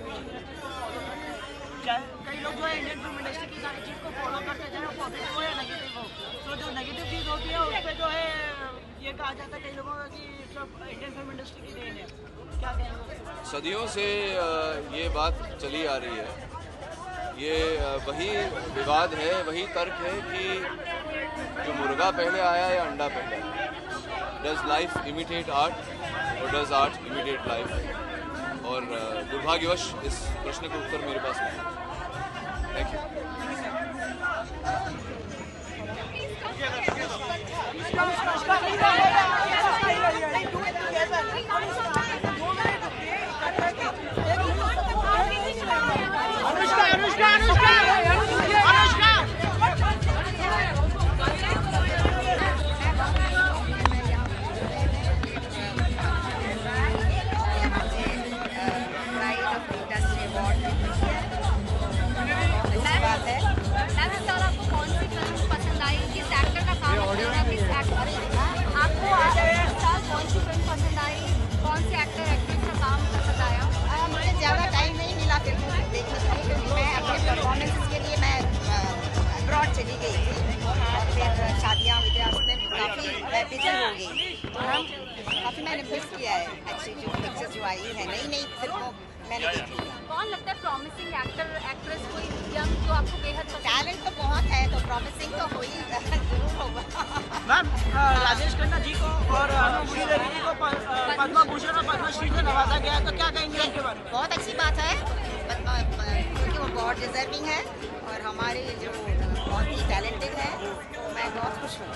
फॉलो करते हैं, कई लोग जो है इंडियन फिल्म इंडस्ट्री की सारी चीज़ को फॉलो करते हैं, चाहे वो पॉजिटिव हो या नेगेटिव हो। तो जो नेगेटिव चीज़ होती है उस पर जो है ये कहा जाता है कई लोगों का कि सब इंडियन फिल्म इंडस्ट्री की देन है। क्या कहेंगे? सदियों से ये बात चली आ रही है। ये वही विवाद है, वही तर्क है कि जो मुर्गा पहले आया या अंडा पहले आया। डज लाइफ इमिटेट आर्ट और डज आर्ट इमिटेट लाइफ? और दुर्भाग्यवश इस प्रश्न का उत्तर मेरे पास नहीं है। Thank you. काफी मैंने मिस किया है अच्छी जो पिक्चर्स जो आई है, नई फिल्मों मैंने देखी है। कौन लगता है प्रॉमिसिंग एक्टर एक्ट्रेस कोई यंग जो आपको बेहद टैलेंट तो बहुत है, तो प्रॉमिसिंग तो हो ही जरूर होगा। मैम, राजेश खन्ना जी को और श्रीदेवी जी को पद्म भूषण और पद्मश्री से नवाजा गया है, तो क्या कहेंगे इनके बारे में? बहुत अच्छी बात है, क्योंकि वो बहुत डिजर्विंग है और हमारे जो बहुत ही टैलेंटेड है, तो मैं बहुत खुश हूँ।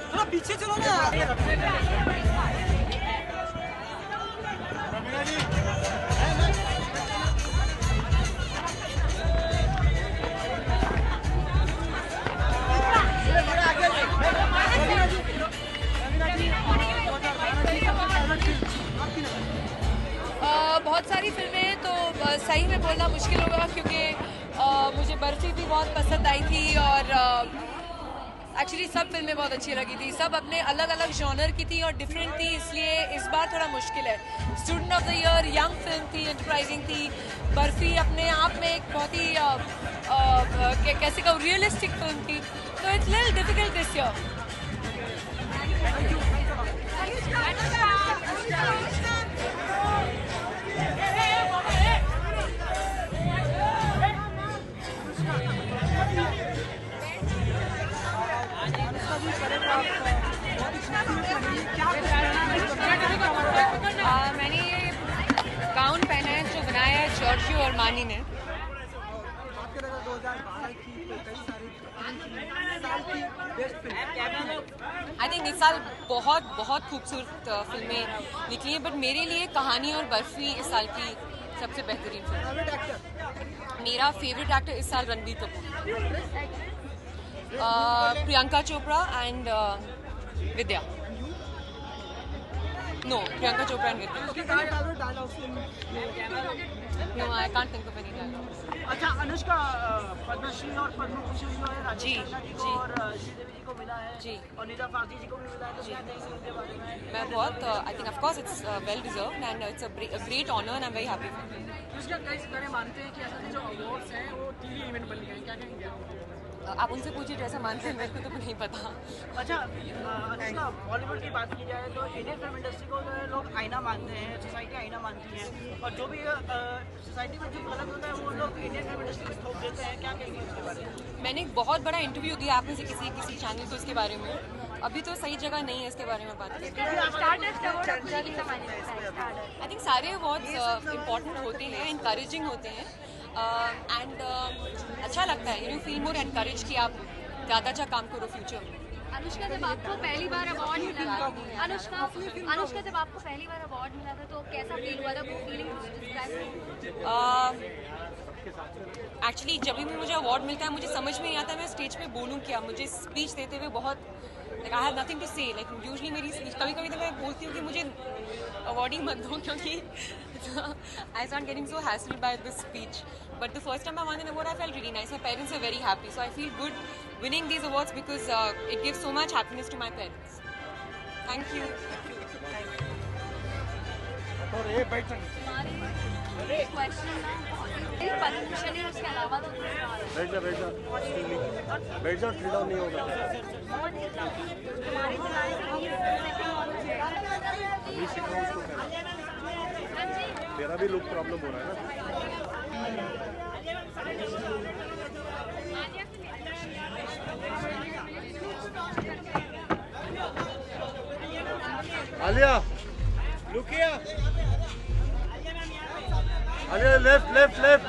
थोड़ा पीछे चलो ना। बहुत सारी फिल्में तो सही में बोलना मुश्किल होगा, क्योंकि मुझे बर्फी भी बहुत पसंद आई थी और एक्चुअली सब फिल्में बहुत अच्छी लगी थी। सब अपने अलग अलग जॉनर की थी और डिफरेंट थी, इसलिए इस बार थोड़ा मुश्किल है। Student of the year young film थी, एंटरप्राइजिंग थी। बर्फी अपने आप में एक बहुत ही कैसे कहूँ रियलिस्टिक फिल्म थी, तो it's little difficult this year. मैंने ये गाउन पहना है जो बनाया बनाया है जॉर्जियो और मानी ने। आई थिंक इस साल बहुत खूबसूरत फिल्में निकली हैं, बट मेरे लिए कहानी और बर्फी इस साल की सबसे बेहतरीन फिल्म। मेरा फेवरेट एक्टर इस साल Ranbir Kapoor, Priyanka Chopra and Vidya. No, Priyanka Chopra and Vidya. No, I can't think of any dialogues. अच्छा, अनुष्का पद्मश्री और पद्म भूषण जो है जी जी और श्रीदेवी जी को मिला है जी, और नीता पार्टी जी को भी मिला है, तो क्या कहेंगे उनके बारे में? मैं बहुत I think of course it's well deserved and it's a great honour and I am very happy. उसका कई सारे मानते हैं कि ऐसे जो अवार्ड्स हैं वो टीवी इवेंट बन गए हैं, क्या कहेंगे? आप उनसे पूछिए जैसा मानते हैं, मेरे को तो नहीं पता। अच्छा, अनुष्का, बॉलीवुड की बात की जाए तो इंडियन फिल्म इंडस्ट्री को जो है लोग आईना मानते हैं, सोसाइटी आईना मानती है, और जो भी सोसाइटी में जो गलत होता है वो लोग इंडियन फिल्म इंडस्ट्री में थोप देते हैं, क्या कहेंगे उसके बारे में? मैंने एक बहुत बड़ा इंटरव्यू दिया आप में से किसी चैनल को इसके बारे में, अभी तो सही जगह नहीं है इसके बारे में बात करने। आई थिंक सारे अवार्ड्स इम्पॉर्टेंट होते हैं, इंकरेजिंग होते हैं, एंड अच्छा लगता है, यू फील मोर एनकरेज कि आप ज़्यादा अच्छा काम करो फ्यूचर में। अनुष्का, जब आपको पहली बार अवार्ड मिला था, अनुष्का जब आपको पहली बार अवार्ड मिला था तो कैसा फील हुआ था, वो फीलिंग? एक्चुअली जब भी मुझे अवार्ड मिलता है मुझे समझ में नहीं आता मैं स्टेज पे बोलूँ क्या। मुझे स्पीच देते हुए बहुत आई हैव नथिंग टू से, लाइक यूजली मेरी स्पीच कभी कभी तो मैं बोलती हूँ कि मुझे अवार्ड ही मत दो, क्योंकि I start getting so hassled by this speech. But the first time I won an award, I felt really nice. My parents are very happy, so I feel good winning these awards because it gives so much happiness to my parents. Thank you. बैठ जा, free down नहीं होगा। अभी सीख रहा हूँ उसको, तेरा भी लुक प्रॉब्लम हो रहा है ना। Alia, look here. Alia, left.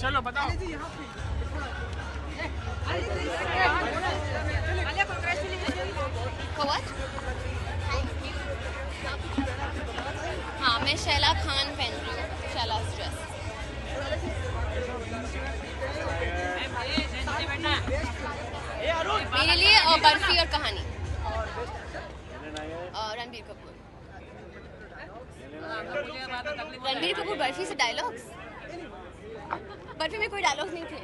चलो बताओ। हाँ, मैं शैला खान पहन रही हूँ, शैला's ड्रेस। मेरे लिए बर्फी और कहानी। रणबीर कपूर। रणबीर कपूर बर्फी से डायलॉग्स? बर्फी में कोई डायलॉग नहीं थे।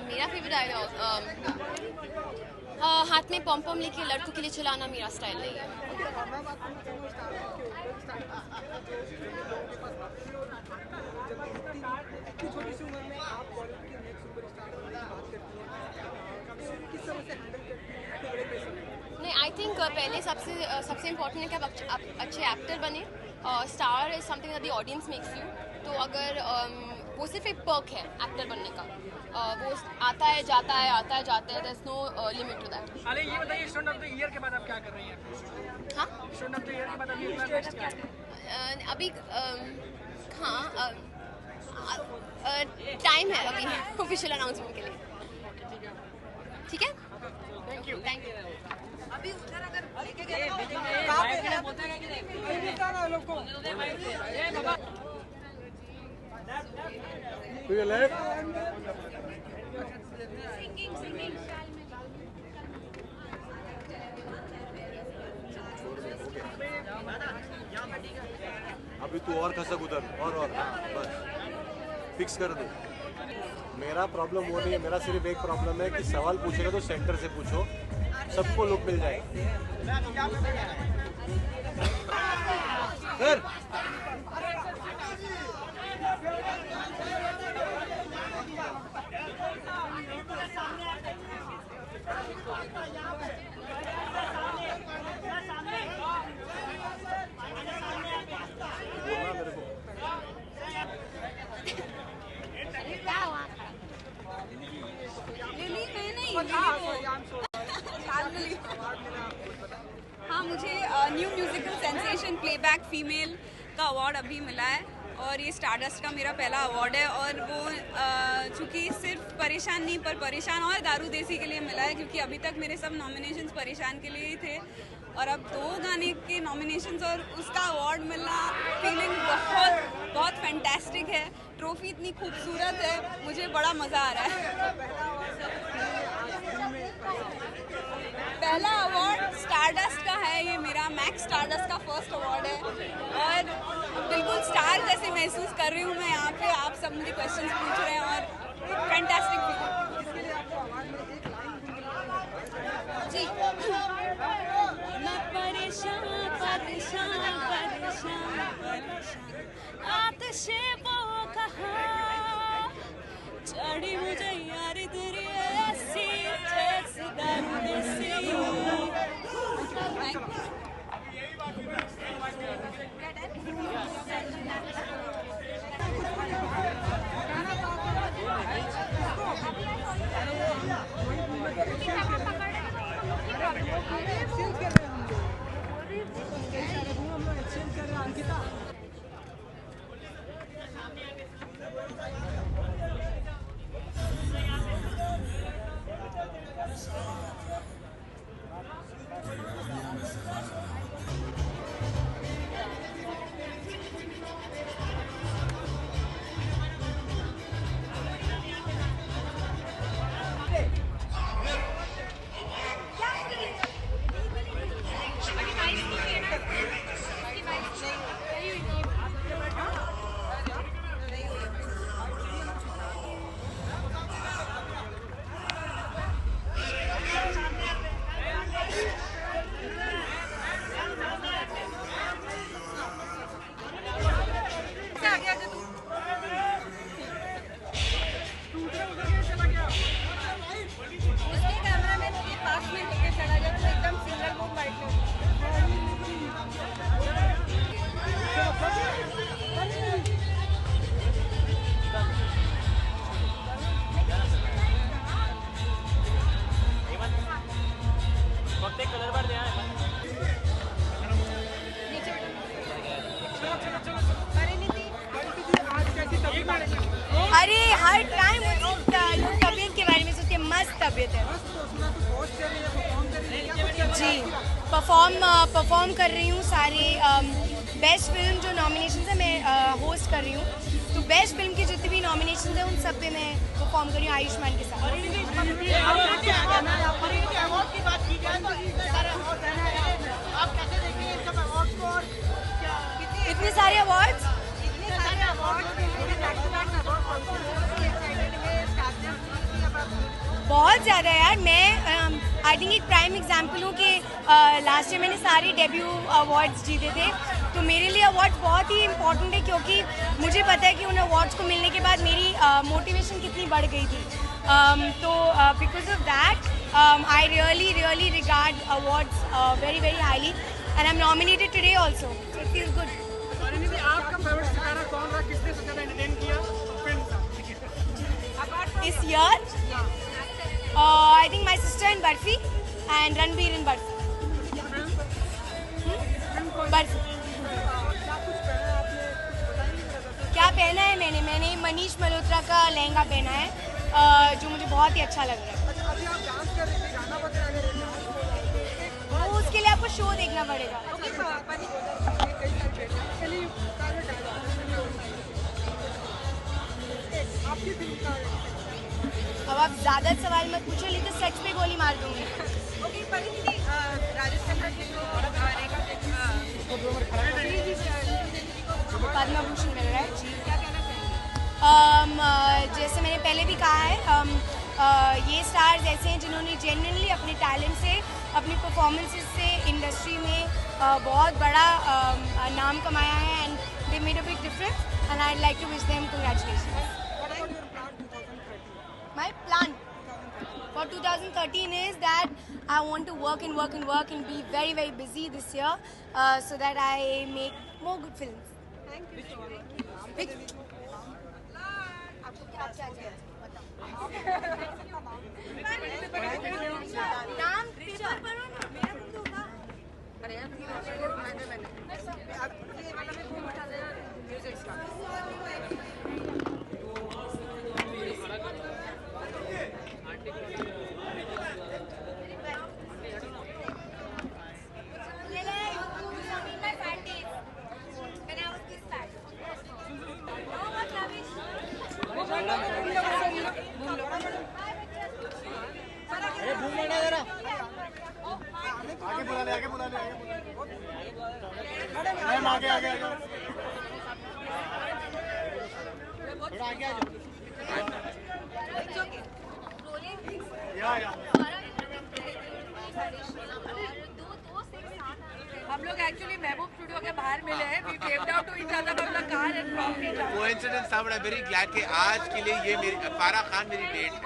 मेरा फेवरेट डायलॉग हाथ में पॉम पॉम लेके लड़कों के लिए चलाना मेरा स्टाइल नहीं है। नहीं, आई थिंक पहले सबसे इम्पोर्टेंट है कि आप अच्छे एक्टर बने। Star is something that the audience makes you. तो अगर वो सिर्फ एक पर्क है एक्टर बनने का, वो आता है जाता है there is no limit to that. अरे ये बताइए, स्टूडेंट ऑफ द ईयर के बाद आप क्या कर रही हैं? हाँ, स्टूडेंट ऑफ द ईयर के बाद अभी अभी हाँ टाइम है अभी ऑफिशियल अनाउंसमेंट के लिए। ठीक है, थैंक यू। अभी उधर अगर लेके गए to your left. अभी तू और खसक उधर और बस फिक्स कर दो। मेरा प्रॉब्लम वो नहीं है, मेरा सिर्फ एक प्रॉब्लम है कि सवाल पूछेगा तो सेंटर से पूछो, सबको लुक मिल जाएगा। Sir musical sensation playback female का अवार्ड अभी मिला है और ये स्टारडस्ट का मेरा पहला अवार्ड है और वो चूँकि सिर्फ परेशान नहीं पर परेशान और दारू देसी के लिए मिला है क्योंकि अभी तक मेरे सब नॉमिनेशंस परेशान के लिए ही थे और अब 2 गाने के नॉमिनेशंस और उसका अवार्ड मिलना फीलिंग बहुत फैंटास्टिक है। ट्रॉफी इतनी खूबसूरत है, मुझे बड़ा मज़ा आ रहा है। पहला अवार्ड स्टारडस्ट का है, ये मेरा मैक्स स्टारडस्ट का फर्स्ट अवार्ड है और बिल्कुल स्टार जैसे महसूस कर रही हूँ मैं यहाँ पे। आप सब मुझे क्वेश्चंस पूछ रहे हैं और फैंटास्टिक जी। मैं परेशान परेशान परेशान परेशान आतिशे वो कहा चढ़ी मुझे यार तेरी ऐसी जैसी दारू देसी। अरे हर टाइम तबीयत के बारे में सोचते, मस्त तबीयत है जी। परफॉर्म कर रही हूँ सारे बेस्ट फिल्म जो नॉमिनेशन है मैं होस्ट कर रही हूँ, तो बेस्ट फिल्म की जितनी भी नॉमिनेशन है उन सब पे मैं परफॉर्म कर रही हूँ आयुष्मान के साथ। इतने सारे अवार्ड्स बहुत ज़्यादा यार। मैं आई थिंक एक प्राइम एग्जाम्पल हूँ कि लास्ट ईयर मैंने सारे डेब्यू अवार्ड्स जीते थे, तो मेरे लिए अवार्ड्स बहुत ही इम्पोर्टेंट है क्योंकि मुझे पता है कि उन अवार्ड्स को मिलने के बाद मेरी मोटिवेशन कितनी बढ़ गई थी। तो because of that I really regard awards very very highly and I M nominated today also, so it feels good. आपका फेवरेट सितारा कौन रहा, किसने सबसे ज्यादा एंटरटेन किया इस year? I think my sister in Barfi and Ranveer in Barfi. Barfi. क्या पहना है मैंने मनीष मल्होत्रा का लहंगा पहना है जो मुझे बहुत ही अच्छा लग रहा है। तो उसके लिए आपको शो देखना पड़ेगा। अब आप ज़्यादा सवाल मत पूछो, नहीं तो सच पे गोली मार दूंगी। पद्म भूषण मिल रहा है जी। जैसे मैंने पहले भी कहा है, ये स्टार्स ऐसे हैं जिन्होंने जेन्युइनली अपने टैलेंट से, अपनी परफॉर्मेंसेस से इंडस्ट्री में बहुत बड़ा नाम कमाया है and they made a big difference and I like to wish them congratulations. My plan for 2013 is that I want to work and be very very busy this year so that I make more good films. Thank you so much. आपको क्या अच्छा है नाम paper पढ़ो ना, मेरा book होगा। अरे यार मैंने अब ये वाला में घूम उठा देना म्यूजिक आगे बुला ले मैम आगे थोड़ा आगे आ जाओ हम लोग एक्चुअली महबूब स्टूडियो के बाहर मिले हैं we came down to each other from the car and property coincidence था बड़ा वेरी ग्लैड कि आज के लिए ये मेरी फारा खान मेरी डेट है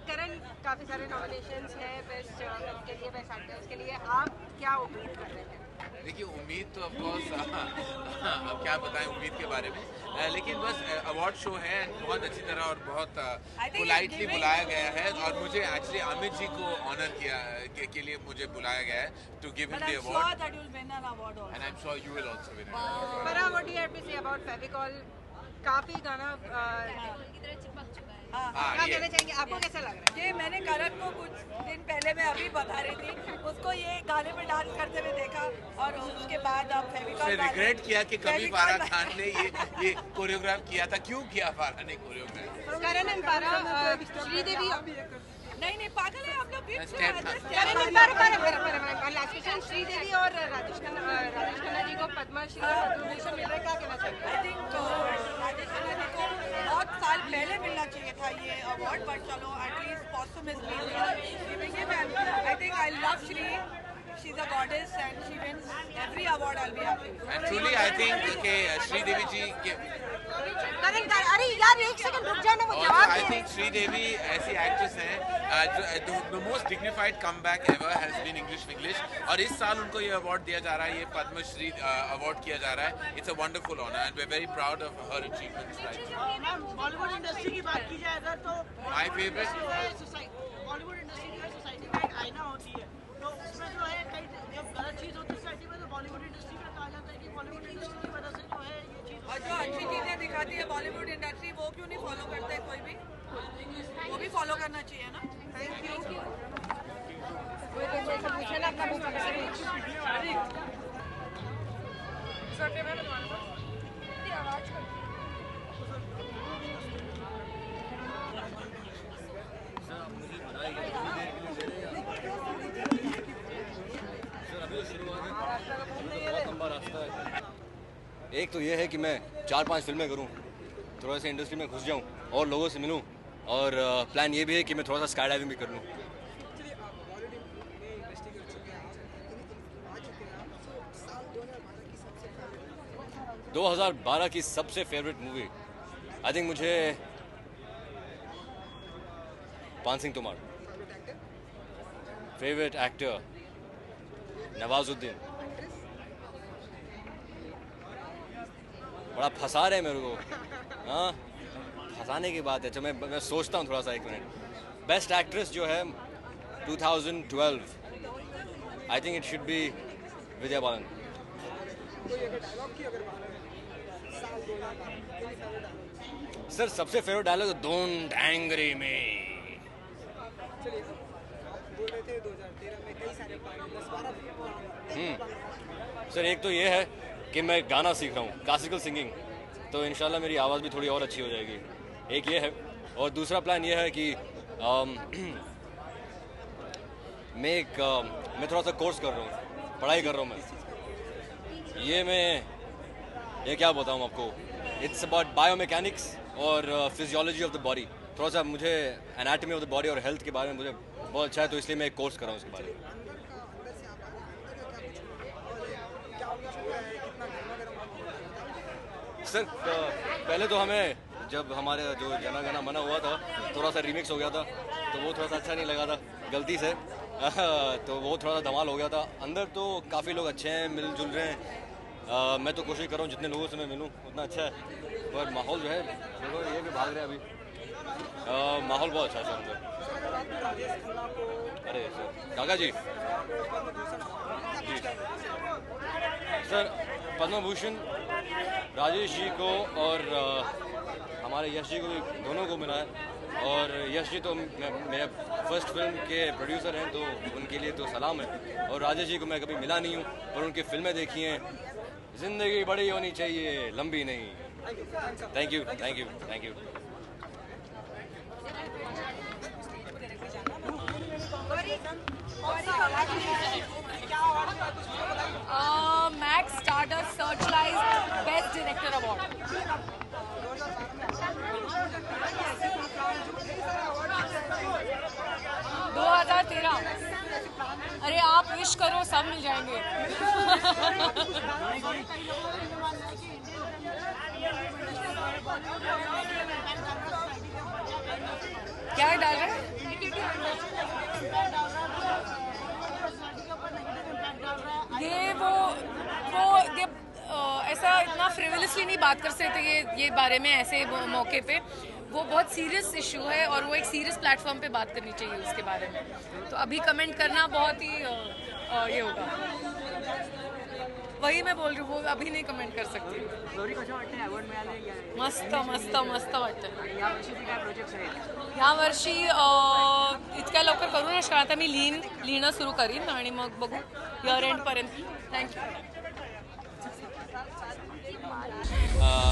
करण काफी सारे नॉमिनेशंस हैं बेस्ट फिल्म के लिए बेस्ट एक्टर्स के लिए आप क्या उम्मीद कर रहे हैं? देखिए उम्मीद तो ऑफकोर्स अब क्या बताएं उम्मीद के बारे में लेकिन बस अवार्ड शो है बहुत अच्छी तरह और बहुत पोलाइटली बुलाया गया है और मुझे एक्चुअली अमित जी को ऑनर किया के लिए मुझे बुलाया गया है to give him the award and I am sure you will also win Farah, what do you have to say about Fevicol? काफी गाना क्या कहना चाहेंगे, आपको कैसा लग रहा है? ये मैंने करण को कुछ दिन पहले मैं अभी बता रही थी उसको ये गाने में डांस करते हुए देखा और उसके बाद अब फेविकॉल रिग्रेट किया कि कभी फारा खान ने ये कोरियोग्राफ किया था क्यों किया फारा ने कोरियोग्राफ करण एंड फारा श्रीदेवी नहीं पागल है आप लोग लास्ट क्वेश्चन श्रीदेवी और राजेश खन्ना जी को पद्मश्री मिल रहा है क्या कहना चाहिए? आई थिंक राजेश खन्ना जी को बहुत साल पहले मिलना चाहिए था ये अवार्ड बट चलो at least posthumously I think I love Sri she's a goddess and she wins every award I'll be happy and truly I think कि श्रीदेवी जी के अरे यार एक सेकंड रुक जाना वो जवाब I think श्रीदेवी ऐसी एक्ट्रेस हैं the most dignified comeback ever has been English और इस साल उनको ये अवार्ड दिया जा रहा है ये पद्मश्री अवार्ड किया जा रहा है it's a wonderful honor and we're very proud of her achievements right now Bollywood industry की बात की जाए अगर तो my favorite बॉलीवुड इंडस्ट्री जो है सोसाइटी में एक आईना होती है तो उसमें जो है कई जब गलत चीज़ होती है सोसाइटी में तो बॉलीवुड इंडस्ट्री में कहा जाता है कि बॉलीवुड इंडस्ट्री की वजह से जो है ये चीज़ और जो अच्छी चीज़ें दिखाती है बॉलीवुड इंडस्ट्री वो क्यों नहीं फॉलो करते कोई भी वो भी फॉलो करना चाहिए ना थैंक यू पूछे ना अपना एक तो ये है कि मैं 4-5 फिल्में करूं, थोड़ा सा इंडस्ट्री में घुस जाऊं और लोगों से मिलूं और प्लान ये भी है कि मैं थोड़ा सा स्काई डाइविंग भी कर लूं। 2012 की सबसे फेवरेट मूवी आई थिंक मुझे पान सिंह तोमर, फेवरेट एक्टर नवाजुद्दीन, बड़ा फंसा रहे मेरे को। हाँ फंसाने की बात है। अच्छा मैं सोचता हूँ थोड़ा सा, एक मिनट। बेस्ट एक्ट्रेस जो है 2012 I think it should be Vijaya Balan. Sir सबसे favourite dialogue don't angry me. Sir एक तो ये है कि मैं गाना सीख रहा हूँ, क्लासिकल सिंगिंग, तो इंशाल्लाह मेरी आवाज़ भी थोड़ी और अच्छी हो जाएगी। एक ये है, और दूसरा प्लान ये है कि मैं थोड़ा सा कोर्स कर रहा हूँ, पढ़ाई कर रहा हूँ मैं ये क्या बताऊँ आपको, इट्स अबाउट बायोमैकेनिक्स और फिजियोलॉजी ऑफ द बॉडी। थोड़ा सा मुझे एनाटॉमी ऑफ द बॉडी और हेल्थ के बारे में मुझे बहुत अच्छा है, तो इसलिए मैं एक कोर्स कर रहा हूँ उसके बारे में। सर पहले तो हमें जब हमारे जो जना गाना मना हुआ था थोड़ा सा रीमिक्स हो गया था, तो वो थोड़ा सा अच्छा नहीं लगा था गलती से तो वो थोड़ा सा धमाल हो गया था। अंदर तो काफ़ी लोग अच्छे हैं, मिलजुल रहे हैं। मैं तो कोशिश कर रहा हूँ जितने लोगों से मैं मिलूँ उतना अच्छा है, पर माहौल जो है देखो ये भी भाग रहे हैं अभी, माहौल बहुत अच्छा है अंदर। अरे सर काका जी सर पद्म भूषण राजेश जी को और हमारे यश जी को भी दोनों को मिला है। और यश जी तो मेरे फर्स्ट फिल्म के प्रोड्यूसर हैं, तो उनके लिए तो सलाम है। और राजेश जी को मैं कभी मिला नहीं हूँ, पर उनकी फिल्में देखी हैं। जिंदगी बड़ी होनी चाहिए, लंबी नहीं। Thank you thank you thank you. Max stardust Searchlight best director award. 2013। अरे आप विश करो सब मिल जाएंगे। क्या डाल रहे हैं? ये वो ऐसा इतना फ्रिवलसली नहीं बात कर सकते ये बारे में ऐसे मौके पे। वो बहुत सीरियस इशू है और वो एक सीरियस प्लेटफॉर्म पे बात करनी चाहिए उसके बारे में। तो अभी कमेंट करना बहुत ही ये होगा। वही मैं बोल रही हूँ, वो अभी नहीं कमेंट कर सकती। मस्त मस्त मस्त वाटतं। ह्या वर्षी इतक्या लवकर करू नाही शकत। आता मी लिहिणं सुरू करीन आणि मग बघू इयर एंड पर्यंत। थँक्यू।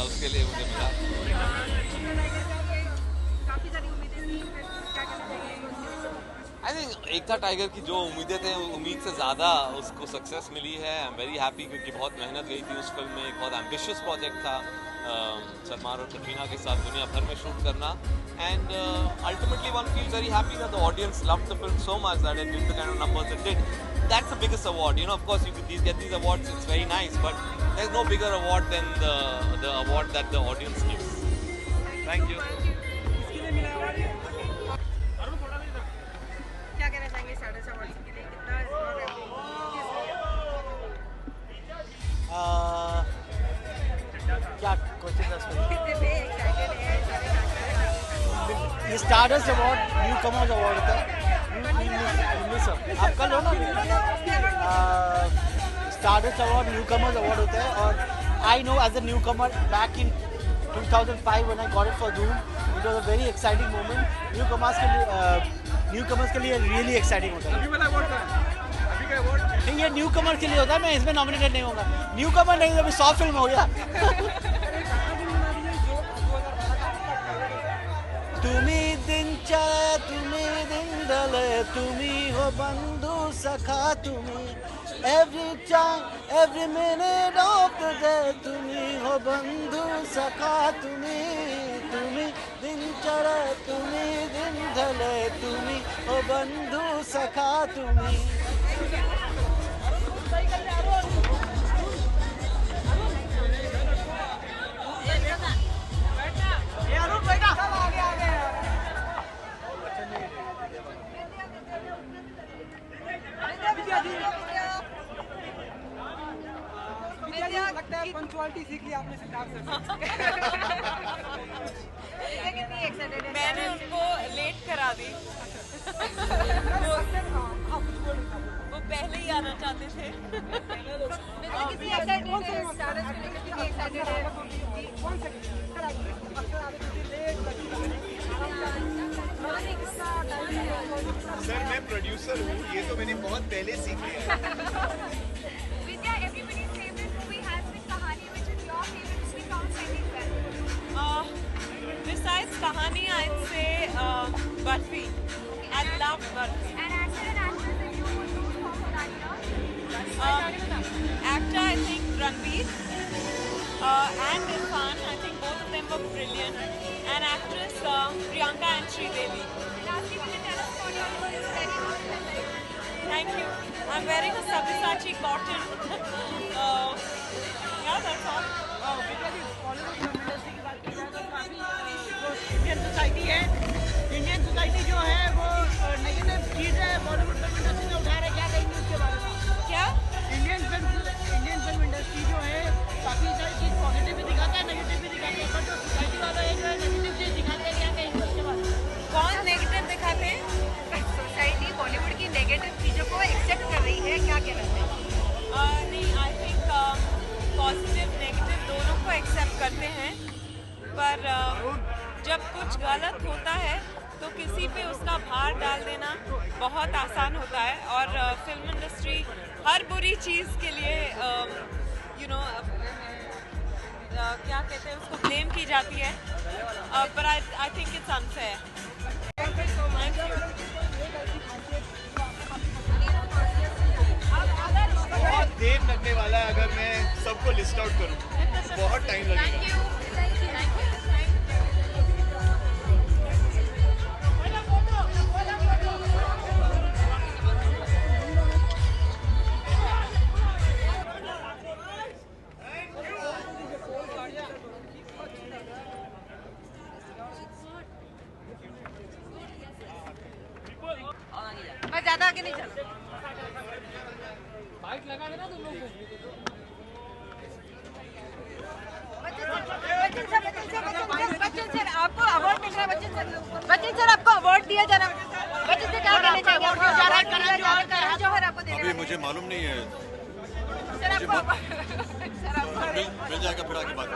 उसके लिए मुझे मिला। आई थिंक एकता टाइगर की जो उम्मीदें थे उम्मीद से ज़्यादा उसको सक्सेस मिली है। आई एम वेरी हैप्पी क्योंकि बहुत मेहनत गई थी उस फिल्म में। एक बहुत एम्बिशियस प्रोजेक्ट था सलमान और कटरीना के साथ दुनिया भर में शूट करना। And ultimately one feels very happy that the audience loved the film so much that it did the kind of numbers it did. That's the biggest award, you know. Of course, you could get these awards. It's very nice, but there's no bigger award than the award that the audience gives. Thank you. क्या कहना चाहेंगे stardust awards के लिए? कितना क्या question था इसमें? ये Stardust award newcomers award होता है। आप कल हो ना? Stardust award newcomers award होता है। और I know as a newcomer back in 2005 when I got it for Dhoom, it was a very exciting moment. Newcomers के लिए रियली एक्साइटिंग होता है। नहीं, ये न्यू कमर के लिए होता है। मैं इसमें नॉमिनेटेड नहीं होगा। न्यू कमर नहीं, अभी 100 फिल्म हो गया। तुम्ही दिनचर्या, तुम्ही दिनदले, तुम्ही हो बंधू सखा, तुम्ही every time, every minute of the day, तुम्ही हो बंधू सखा, तुम्ही दिनचर्या, तुम्ही दिनदले, तुम्ही हो बंधू सखा, तुम्ही। लगता है पंक्चुअलिटी सीख ली आपने सिद्धार्थ सर से। कितनी एक्साइटेड है? मैंने उनको लेट करा दी। वो पहले ही आना चाहते थे। कितनी एक्साइटेड है स्टारडस्ट को लेकर? कितनी एक्साइटेड है? सर मैं प्रोड्यूसर हूँ, ये तो मैंने बहुत पहले सीख लिया। Besides Kahani, I'd say Barfi. I love Barfi. And actor and actress that you would root for that year? Actor, I think Ranveer and Irfan. I think both of them were brilliant. And actress Priyanka and Sridevi. Lastly, will you tell us about your very Thank you. I'm wearing a Sabyasachi cotton. Yeah, that's all. Indian society है, Indian society जो है वो negative चीज़ है Bollywood film industry में उठा रहे। क्या कहेंगे उसके बारे में? क्या? इंडियन फिल्म इंडस्ट्री जो है काफ़ी सारी चीज़ पॉजिटिव भी दिखाता है, नेगेटिव भी दिखाता है, पर जो सोसाइटी वाला है जो है नेगेटिव चीज़ दिखाते हैं। क्या कहेंगे उसके बारे में? कौन नेगेटिव दिखाते हैं? सोसाइटी बॉलीवुड की करते हैं, पर जब कुछ गलत होता है तो किसी पे उसका भार डाल देना बहुत आसान होता है, और फिल्म इंडस्ट्री हर बुरी चीज़ के लिए क्या कहते हैं उसको ब्लेम की जाती है, पर आई थिंक इट्स अनफेयर। बहुत देर लगने वाला है अगर मैं सबको लिस्ट आउट करूं, बहुत टाइम लगेगा। मैं ज्यादा आगे नहीं चल। बाइक लगा देना तुम लोग को। बच्चन सर आपको अवार्ड मिल रहा है। बच्चन सर आपको अवार्ड दिया जा रहा है। बच्चन सर क्या कहना चाहेंगे? करण जौहर आपको देने अभी मुझे मालूम नहीं है, मिल जाएगा फिर आगे बात।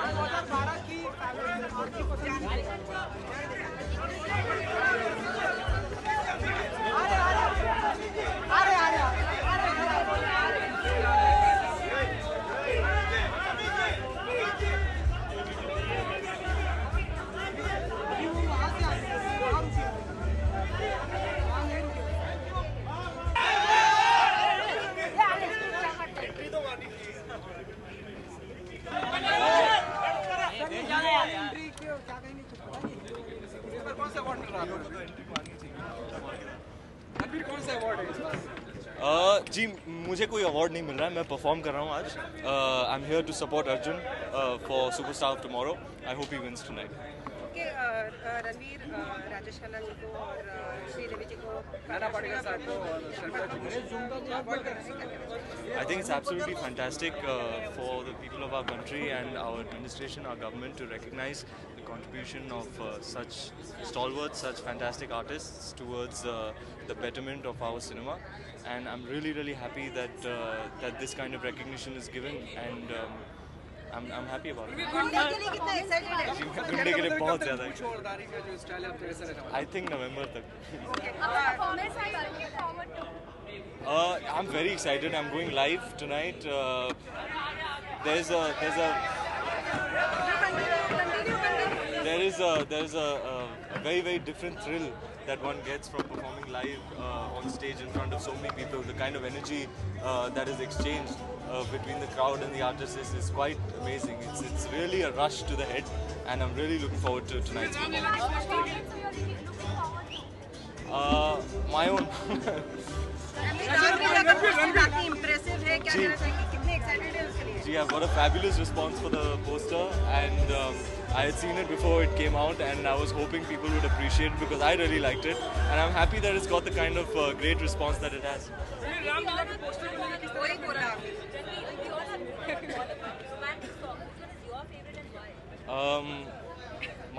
जी मुझे कोई अवार्ड नहीं मिल रहा है, मैं परफॉर्म कर रहा हूँ आज। I am here to support Arjun for superstar of tomorrow. I hope he wins tonight. Ranveer, Rajesh Khanna ji को और श्रीदेवी जी को, I think it's absolutely fantastic for the people of our country and our administration, our government, to recognize the contribution of such stalwarts, such fantastic artists towards the betterment of our cinema. And I'm really happy that that this kind of recognition is given, and I'm happy about it. गुंडे के लिए कितना excited है? गुंडे के लिए बहुत ज़्यादा I think November तक. I'm very excited. I'm going live tonight. There's a very different thrill that one gets from performing live on stage in front of so many people. The kind of energy that is exchanged between the crowd and the artists is quite amazing. It's really a rush to the head, and I'm really looking forward to tonight's performance. My own. Impressive है, क्या कहना चाहिए? कितने excited है उसके लिए? Gee, I've got a fabulous response for the poster, and I had seen it before it came out, and I was hoping people would appreciate it because I really liked it, and I'm happy that it's got the kind of great response that it has.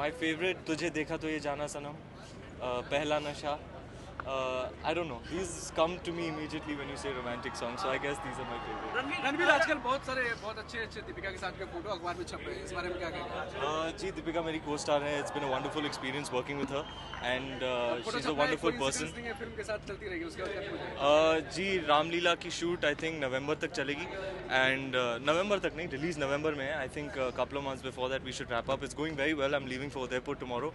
My favorite, तुझे देखा तो ये जाना सनम, पहला नशा. I don't know. These come to me immediately when you say romantic songs, so I guess these are my favorite. Ranveer आजकल बहुत अच्छे दीपिका के साथ के फोटो अखबार में छप रहे हैं, इस बारे में क्या कहेंगे? जी दीपिका मेरी co-star है. It's been a wonderful experience working with her, and she's a wonderful person. Film के साथ चलती रहेगी, उसके बाद क्या? जी रामलीला की शूट I think नवंबर तक चलेगी, and नवंबर तक नहीं, रिलीज नवंबर में है. I think a couple of months before that we should wrap up. It's going very well. I'm leaving for Udaipur tomorrow.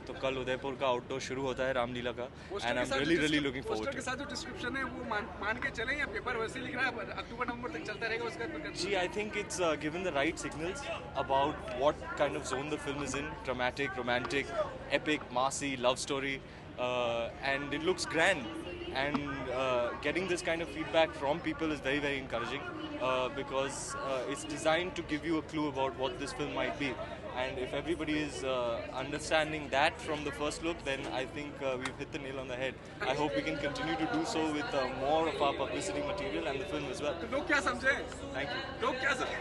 तो कल उदयपुर का आउटडोर शुरू होता है रामलीला का, and I'm really looking forward to it. Poster के साथ जो डिस्क्रिप्शन है वो मान के चलें या पेपर वैसे लिख रहा है, अक्टूबर नवंबर तक चलता रहेगा उसका? Gee, I think it's given the right signals about what kind of zone the film is in: dramatic, romantic, epic, massy, love story, and it looks grand. And getting this kind of feedback from people is very encouraging, because it's designed to give you a clue about what this film might be. And if everybody is understanding that from the first look, then I think we've hit the nail on the head. I hope we can continue to do so with more of our publicity material and the film as well. लोग क्या समझे? Thank you. लोग क्या समझे?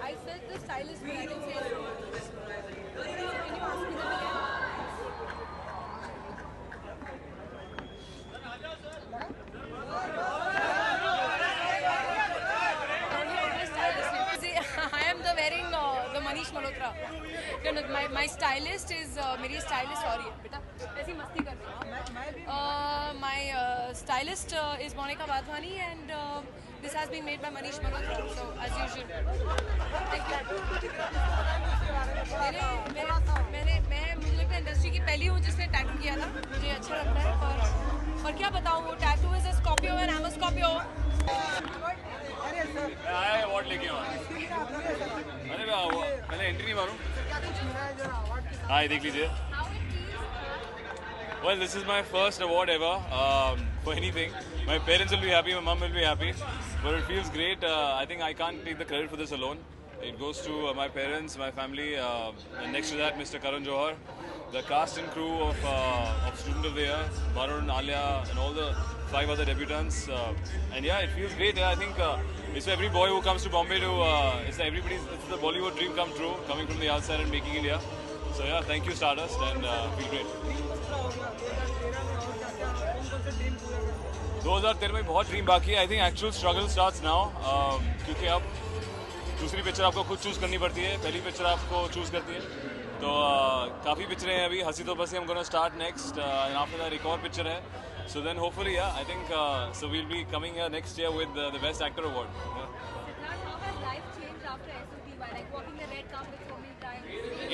I felt the stylist, but I didn't say so. Can you ask me that again? My stylist is मेरी stylist sorry बेटा ऐसी मस्ती कर रही हूँ। My stylist is Monica Wadhwani and this has been made by Manish Malhotra, so as usual thank you. मैं मुझे लगता है इंडस्ट्री की पहली हूँ जिसने टैटू किया था, मुझे अच्छा लगता है। और क्या बताऊँ, वो tattoo is a Scorpio and I am a Scorpio. आया अवार्ड लेके अरे मैंने एंट्री नहीं मारूं। हाँ देख लीजिए। Well, this is my first award ever for anything. My parents will be happy, my mom will be happy, but it feels great. I think I can't take the credit for this alone. It goes to my parents, my family, and next to that, Mr. Karan Johar, the cast and crew of Student of the Year, Varun, Alia, and all the 5 other debutants. And yeah, it feels great. Yeah, I think it's for every boy who comes to Bombay to. It's the Bollywood dream come true, coming from the outside and making India. So yeah, thank you Stardust, and feel great. 2013 में बहुत dream बाकी है। I think actual struggle starts now, क्योंकि अब दूसरी picture आपको खुद choose करनी पड़ती है, पहली पिक्चर आपको चूज़ करती है। तो काफ़ी पिक्चरें हैं अभी, हंसी तो बस हम gonna start next and after that एक और पिक्चर है। So then hopefully I think so we'll be coming here next year with the best actor award.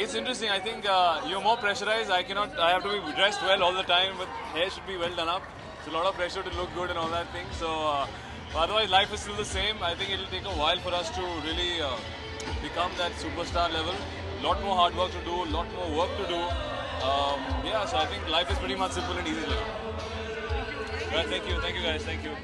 It's interesting. I think you're more pressurized. I have to be dressed well all the time. But hair should be well done up. It's a lot of pressure to look good and all that thing. So otherwise, life is still the same. I think it'll take a while for us to really become that superstar level. Lot more hard work to do. Lot more work to do. Yeah. So I think life is pretty much simple and easy now. Well, thank you guys. Thank you.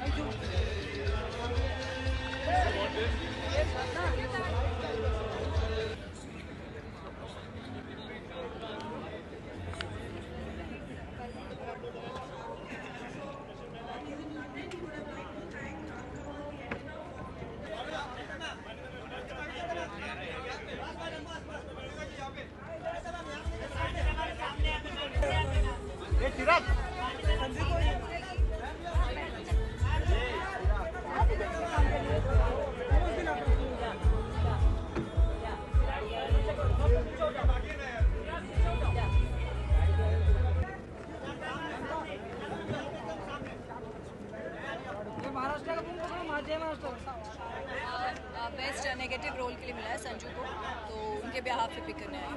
Best negative role के लिए मिला है संजू को, तो उनके behalf पे pick करने आए,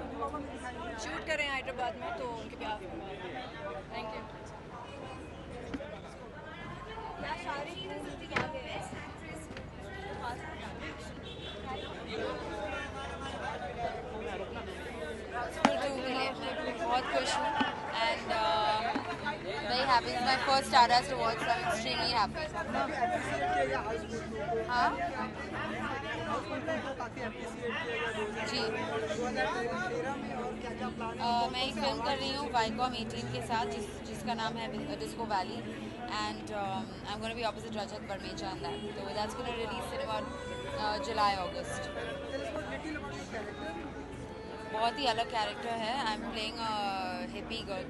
शूट कर रहे हैं हैदराबाद में, तो उनके बिहाफ पे मिला है। Thank you. बहुत खुश हूँ and very happy. It's my first Stardust Award, so I'm extremely happy. हाँ? जी। मैं एक फिल्म कर रही हूँ Viacom 18 के साथ, जिसका नाम है Disco Valley, and I'm going to be opposite Rajat Barmecha on that. So that's going to release in about July, August. बहुत ही अलग कैरेक्टर है। I am playing hippie girl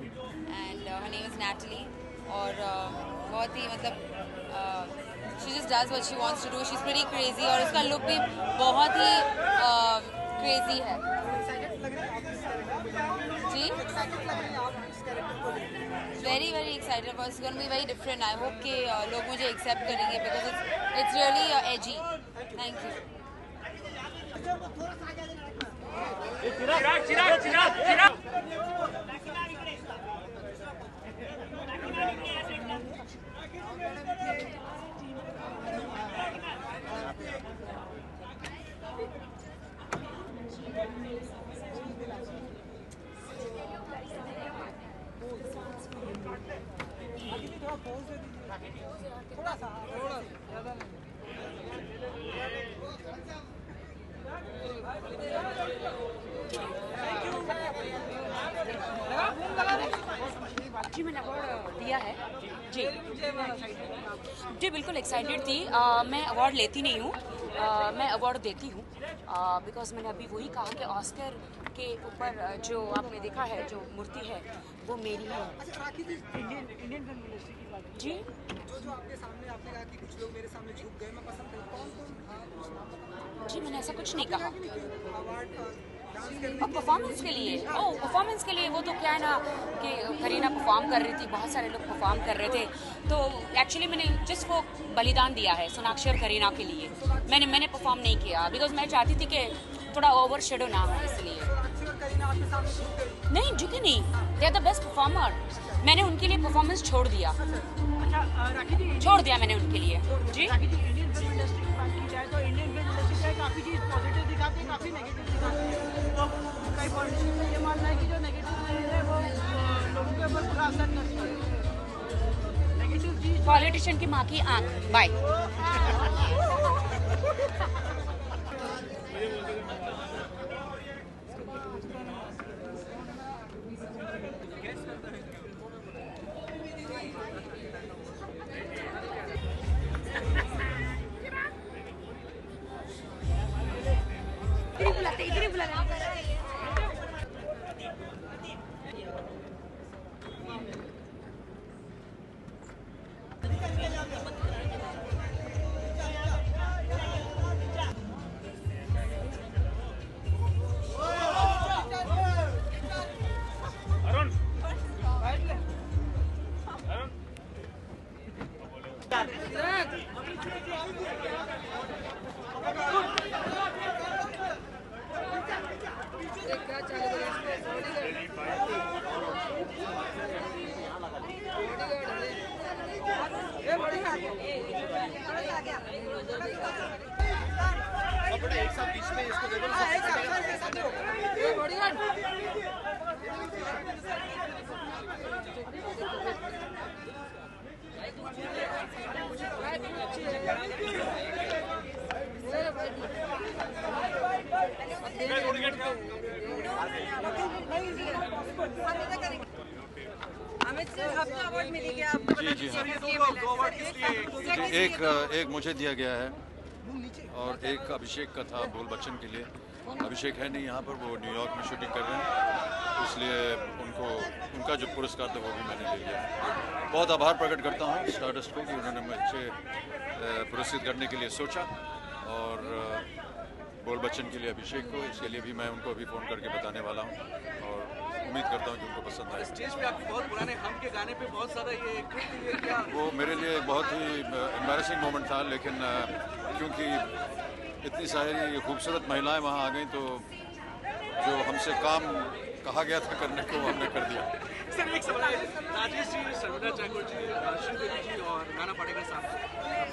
and her name is Natalie, और बहुत ही मतलब she just does what she wants to do. She is pretty crazy और उसका look भी बहुत ही क्रेजी है। जी, very very excited, but it's gonna be very different. I hope कि लोग मुझे एक्सेप्ट करेंगे because it's really edgy. Thank you. Chirag थोड़ा सा ज़्यादा नहीं। जी मैंने अवार्ड दिया है जी। जी बिल्कुल एक्साइटेड थी। मैं अवार्ड लेती नहीं हूँ, मैं अवार्ड देती हूँ, बिकॉज मैंने अभी वही कहा कि ऑस्कर के ऊपर जो आपने देखा है जो मूर्ति है वो मेरी है। इंडियन फिल्म इंडस्ट्री की बात जी, जो आपके सामने आपने कहा कि कुछ लोग मेरे सामने झुक गए, मैं पसंद करूँ, कौन था? जी मैंने ऐसा कुछ नहीं कहा। और परफॉर्मेंस के लिए परफॉर्मेंस के लिए वो तो क्या है ना कि करीना परफॉर्म कर रही थी, बहुत सारे लोग परफॉर्म कर रहे थे, तो एक्चुअली मैंने जिस वो बलिदान दिया है सोनाक्षी और करीना के लिए, मैंने परफॉर्म नहीं किया बिकॉज मैं चाहती थी कि थोड़ा ओवर शेडो ना हो, इसलिए नहीं झुके नहीं, they are the best performer. मैंने उनके लिए परफॉर्मेंस छोड़ दिया मैंने उनके लिए जी। इंडियन फिल्म इंडस्ट्री की बात की जाए तो इंडियन फिल्म इंडस्ट्री का काफ़ी चीज़ पॉजिटिव दिखाते हैं, काफ़ी नेगेटिव दिखाते हैं। तो कई पॉलिटिशियन का ये मानना है कि जो नेगेटिव है वो लोगों के ऊपर बुरा असर करता है। नेगेटिव चीज़ पॉलिटिशियन की माँ की आंख। बाय। इधर ही बुलाते। एक साथ बीच में इसको दे अमित सर आपको अवार्ड मिली क्या? आपको जी जी हाँ, एक मुझे दिया गया है और एक अभिषेक का था बोल बच्चन के लिए। अभिषेक है नहीं यहाँ पर, वो न्यूयॉर्क में शूटिंग कर रहे हैं, इसलिए उनका जो पुरस्कार था वो भी मैंने ले लिया। बहुत आभार प्रकट करता हूँ स्टारडस्ट को कि उन्होंने मुझे पुरस्कृत करने के लिए सोचा, और बोल बच्चन के लिए अभिषेक को, इसके लिए भी मैं उनको अभी फ़ोन करके बताने वाला हूँ और उम्मीद करता हूँ कि उनको पसंद आए। स्टेज पे आपके बहुत पुराने हम के गाने पे बहुत सारा ये क्या वो मेरे लिए बहुत ही एम्बैरेसिंग मोमेंट था, लेकिन क्योंकि इतनी सारी खूबसूरत महिलाएं वहाँ आ गई तो जो हमसे काम कहा गया था करने को हमने कर दिया। सर एक सवाल, राजेश जी, सर्वदा ठाकुर जी, श्रीदेवी जी और नाना पाटेकर साहब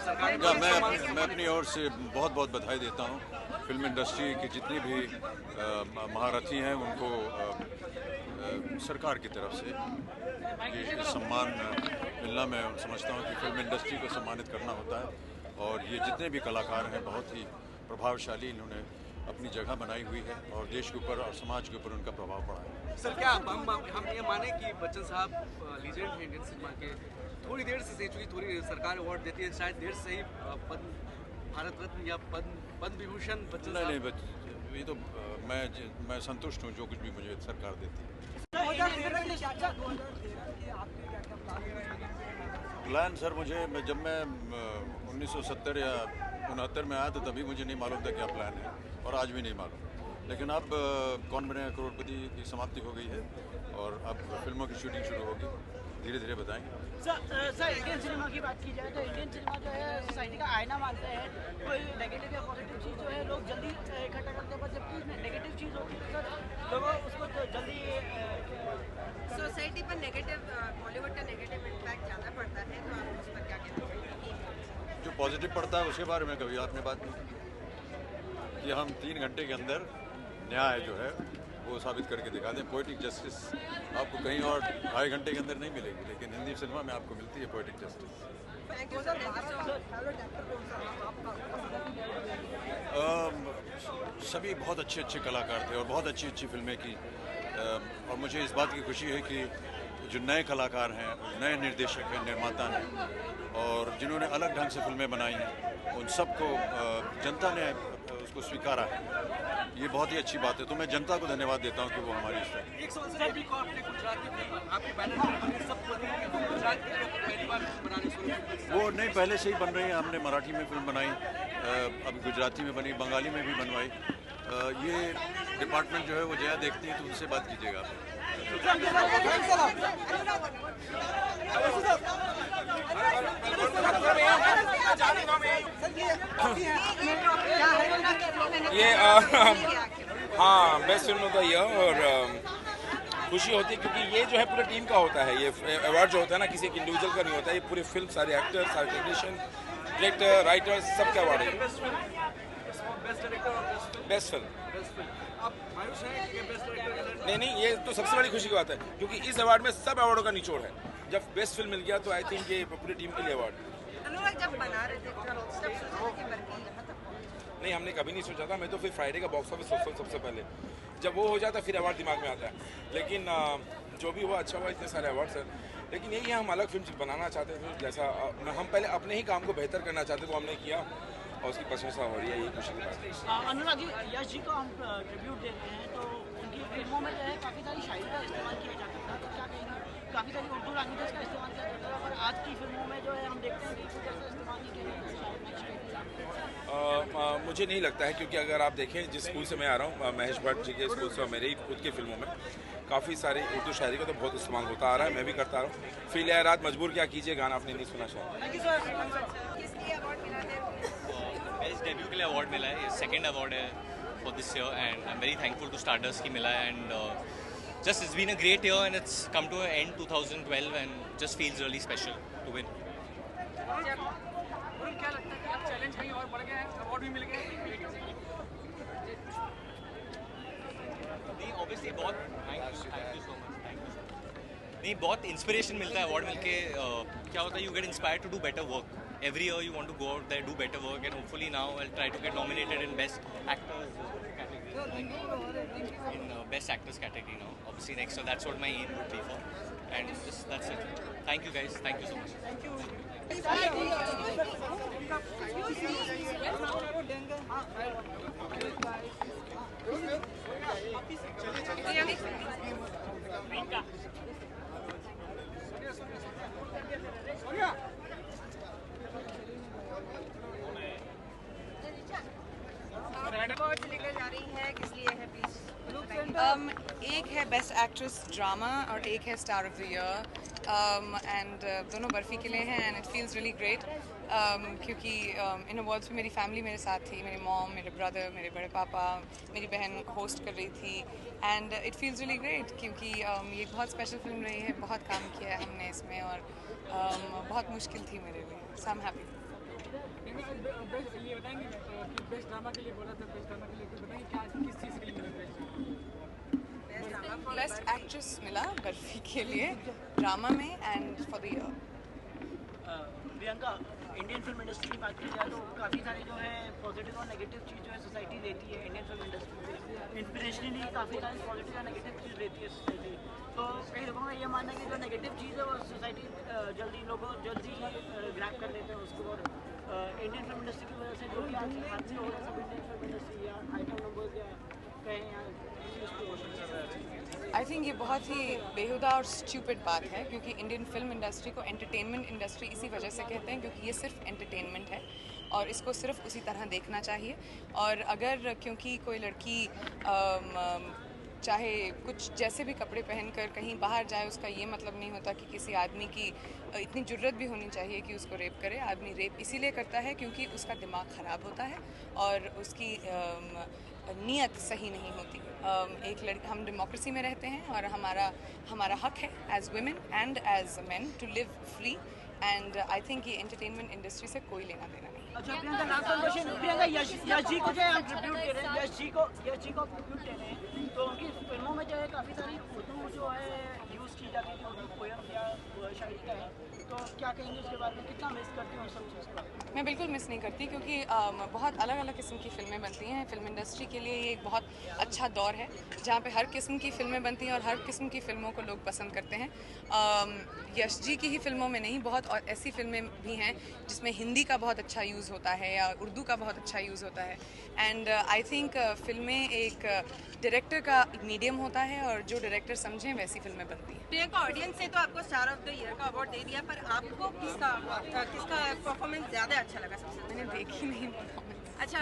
सरकार ने मैं अपनी ओर से बहुत बहुत बधाई देता हूँ। फिल्म इंडस्ट्री के जितने भी महारथी हैं उनको सरकार की तरफ से ये सम्मान मिलना, मैं समझता हूँ कि फिल्म इंडस्ट्री को सम्मानित करना होता है, और ये जितने भी कलाकार हैं बहुत ही प्रभावशाली, इन्होंने अपनी जगह बनाई हुई है और देश के ऊपर और समाज के ऊपर उनका प्रभाव पड़ा है। सर क्या हम ये माने कि बच्चन साहब लीजेंड हैं इंडियन सिनेमा के, थोड़ी देर से चूँकि थोड़ी सरकार अवार्ड देती है, शायद देर से ही भारत रत्न या पद्म विभूषण बच्चन साहब? नहीं, ये तो मैं संतुष्ट हूँ जो कुछ भी मुझे सरकार देती है। प्लान सर जब मैं 1970 या 69 में आया तो तभी मुझे नहीं मालूम था क्या प्लान है, और आज भी नहीं मालूम। लेकिन अब कौन बनेगा करोड़पति की समाप्ति हो गई है और अब फिल्मों की शूटिंग शुरू होगी, धीरे धीरे बताएंगे। सर इंडियन सिनेमा की बात की जाए तो इंडियन सिनेमा जो है सोसाइटी का आईना मानते हैं। कोई नेगेटिव या पॉजिटिव चीज़ जो है लोग जल्दी इकट्ठा करते हैं, पर जबकि नेगेटिव चीज़ होती है सर लोगों उसको जल्दी सोसाइटी पर नेगेटिव, बॉलीवुड का नेगेटिव इम्पैक्ट ज़्यादा पड़ता है, तो आप उस पर क्या कहते हैं? जो पॉजिटिव पड़ता है उसके बारे में कभी आपने बात नहीं की कि हम 3 घंटे के अंदर न्याय जो है वो साबित करके दिखा दें। पोएटिक जस्टिस आपको कहीं और 2.5 घंटे के अंदर नहीं मिलेगी, लेकिन हिंदी सिनेमा में आपको मिलती है पोएटिक जस्टिस। सभी बहुत अच्छे कलाकार थे और बहुत अच्छी फिल्में की, और मुझे इस बात की खुशी है कि जो नए कलाकार हैं, नए निर्देशक हैं, निर्माता हैं, और जिन्होंने अलग ढंग से फिल्में बनाई हैं, उन सबको जनता ने उसको स्वीकारा है। ये बहुत ही अच्छी बात है, तो मैं जनता को धन्यवाद देता हूँ कि वो हमारी इस वो नहीं पहले से ही बन रही है। हमने मराठी में फिल्म बनाई, अभी गुजराती में बनी, बंगाली में भी बनवाई। ये डिपार्टमेंट जो है वो जया देखती है, तो उनसे बात कीजिएगा आप। ये हाँ best film of the year, और खुशी होती है क्योंकि ये जो है पूरी टीम का होता है। ये अवार्ड जो होता है ना, किसी एक इंडिविजुअल का नहीं होता है, ये पूरी फिल्म, सारे एक्टर, सारे टेक्नीशियन, डायरेक्टर, राइटर्स, सबके अवार्ड है। बेस्ट फिल्म नहीं, ये तो सबसे बड़ी खुशी की बात है क्योंकि इस अवार्ड में सब अवार्डों का निचोड़ है। जब बेस्ट फिल्म मिल गया तो आई थिंक ये पूरी टीम के लिए अवार्ड। जब बना रहे थे नहीं, हमने कभी नहीं सोचा था। मैं तो फिर फ्राइडे का बॉक्स ऑफिस सोचता हूँ सबसे पहले, जब वो हो जाता फिर अवार्ड दिमाग में आता है। लेकिन जो भी हुआ अच्छा हुआ, इतने सारे अवार्ड्स हैं। लेकिन यही है, हम अलग फिल्म बनाना चाहते थे, जैसा हम पहले अपने ही काम को बेहतर करना चाहते थे, वो हमने किया और उसकी प्रशंसा हो रही है, यही खुशी की बात है। अनुराग जी, यश जी को हम ट्रिब्यूट देते हैं तो उनकी फिल्मों में जो है काफ़ी सारी शायरी का इस्तेमाल किया जाता था, तो क्या कहेंगे? काफ़ी सारी उर्दू लैंग्वेज का इस्तेमाल किया जाता था, पर आज की फिल्मों में जो है हम देखते हैं कि कुछ ऐसा इस्तेमाल नहीं किया जाता। मुझे नहीं लगता है, क्योंकि अगर आप देखें जिस स्कूल से मैं आ रहा हूँ, महेश भट्ट जी के स्कूल से, मेरे ही खुद की फिल्मों में काफ़ी सारी उर्दू शायरी का तो बहुत इस्तेमाल होता आ रहा है, मैं भी करता आ रहा हूँ। फिर या रात मजबूर क्या कीजिए गाना आपने नहीं सुना शायद। बेस्ट डेब्यू के लिए अवार्ड मिला है, ये सेकंड अवार्ड है for this year and I am very thankful to Stardust की मिला है। And just it's been a great year and it's come to an end 2012 and just feels really special to win. क्या लगता है कि अब challenge कहीं और बढ़ गया है, अवार्ड भी मिल गए? नहीं, ऑब्वियसली बहुत थैंक यू सो मच। नहीं, बहुत इंस्पिरेशन मिलता है अवार्ड मिलके। क्या होता है, you get inspired to do better work every year. You want to go out there, do better work, and hopefully now I'll try to get nominated in best actors category, in best actors category now. Obviously next year, that's what my aim would be for, and just that's it. Thank you guys, thank you so much. Thank you. Award लेकर जा रही है, किस लिए है please? एक है best actress drama और एक है star of the year, and दोनों बर्फी के लिए हैं and it feels really great क्योंकि इन अवार्ड्स में मेरी फैमिली मेरे साथ थी, मेरी मॉम, मेरे ब्रदर, मेरे बड़े पापा, मेरी बहन होस्ट कर रही थी and it feels really great क्योंकि ये बहुत स्पेशल फिल्म रही है, बहुत काम किया है हमने इसमें और बहुत मुश्किल थी मेरे लिए, सो आई एम हैप्पी। ये बताएंगे कि बेस्ट ड्रामा के लिए बोला था, बेस्ट ड्रामा के लिए बताएंगे क्या किस चीज़ के लिए मिला? बेस्ट एक्ट्रेस मिला बर्फी के लिए ड्रामा में and for the year. Priyanka, Indian film industry की बात की जाए तो काफ़ी सारी जो है पॉजिटिव और नेगेटिव चीज़ जो है सोसाइटी देती है इंडियन फिल्म इंडस्ट्री से। इंस्पिरेशनली काफ़ी सारी पॉजिटिव और नेगेटिव चीज़ देती है सोसाइटी। तो कई लोगों का ये मानना है कि जो नेगेटिव चीज़ है वो सोसाइटी जल्दी ग्रैब कर लेते हैं उसको, और इंडियन फिल्म इंडस्ट्री की वजह से जो भी आज हादसे हो रहे हैं सब इंडियन फिल्म इंडस्ट्री या आइटम नंबर या कहें या आई थिंक ये बहुत ही बेहुदा और स्टूपिड बात है क्योंकि इंडियन फिल्म इंडस्ट्री को एंटरटेनमेंट इंडस्ट्री इसी वजह से कहते हैं क्योंकि ये सिर्फ एंटरटेनमेंट है और इसको सिर्फ उसी तरह देखना चाहिए। और अगर क्योंकि कोई लड़की चाहे कुछ जैसे भी कपड़े पहनकर कहीं बाहर जाए, उसका ये मतलब नहीं होता कि किसी आदमी की इतनी जुर्रत भी होनी चाहिए कि उसको रेप करे। आदमी रेप इसीलिए करता है क्योंकि उसका दिमाग ख़राब होता है और उसकी नीयत सही नहीं होती। एक लड़की, हम डेमोक्रेसी में रहते हैं और हमारा हक है as women and as men to live free and I think ये एंटरटेनमेंट इंडस्ट्री से कोई लेना देना नहीं। अच्छा प्रियंका, लास्ट क्वेश्चन। प्रियंका, यश जी को जो है आप ट्रिब्यूट दे रहे हैं, यश जी को ट्रिब्यूट दे रहे हैं, तो उनकी फिल्मों में जो है काफ़ी सारी उर्दू जो है यूज़ की जाती थी, उर्दू पोएम या शायरी का है, तो क्या कहेंगे उसके बारे में? कितना मिस करती हूँ सब चीज़ को? मैं बिल्कुल मिस नहीं करती क्योंकि बहुत अलग अलग किस्म की फ़िल्में बनती हैं। फिल्म इंडस्ट्री के लिए ये एक बहुत अच्छा दौर है जहाँ पे हर किस्म की फ़िल्में बनती हैं और हर किस्म की फ़िल्मों को लोग पसंद करते हैं। यश जी की ही फिल्मों में नहीं, बहुत और ऐसी फिल्में भी हैं जिसमें हिंदी का बहुत अच्छा यूज़ होता है या उर्दू का बहुत अच्छा यूज़ होता है एंड आई थिंक फिल्में एक डायरेक्टर का मीडियम होता है और जो डायरेक्टर समझें वैसी फिल्में बनती हैं। प्रियंका, ऑडियंस ने तो आपको स्टार ऑफ द ईयर का अवार्ड दे दिया, पर आपको किसका परफॉर्मेंस ज़्यादा अच्छा लगा? सबसे मैंने देखी नहीं परफॉर्मेंस। अच्छा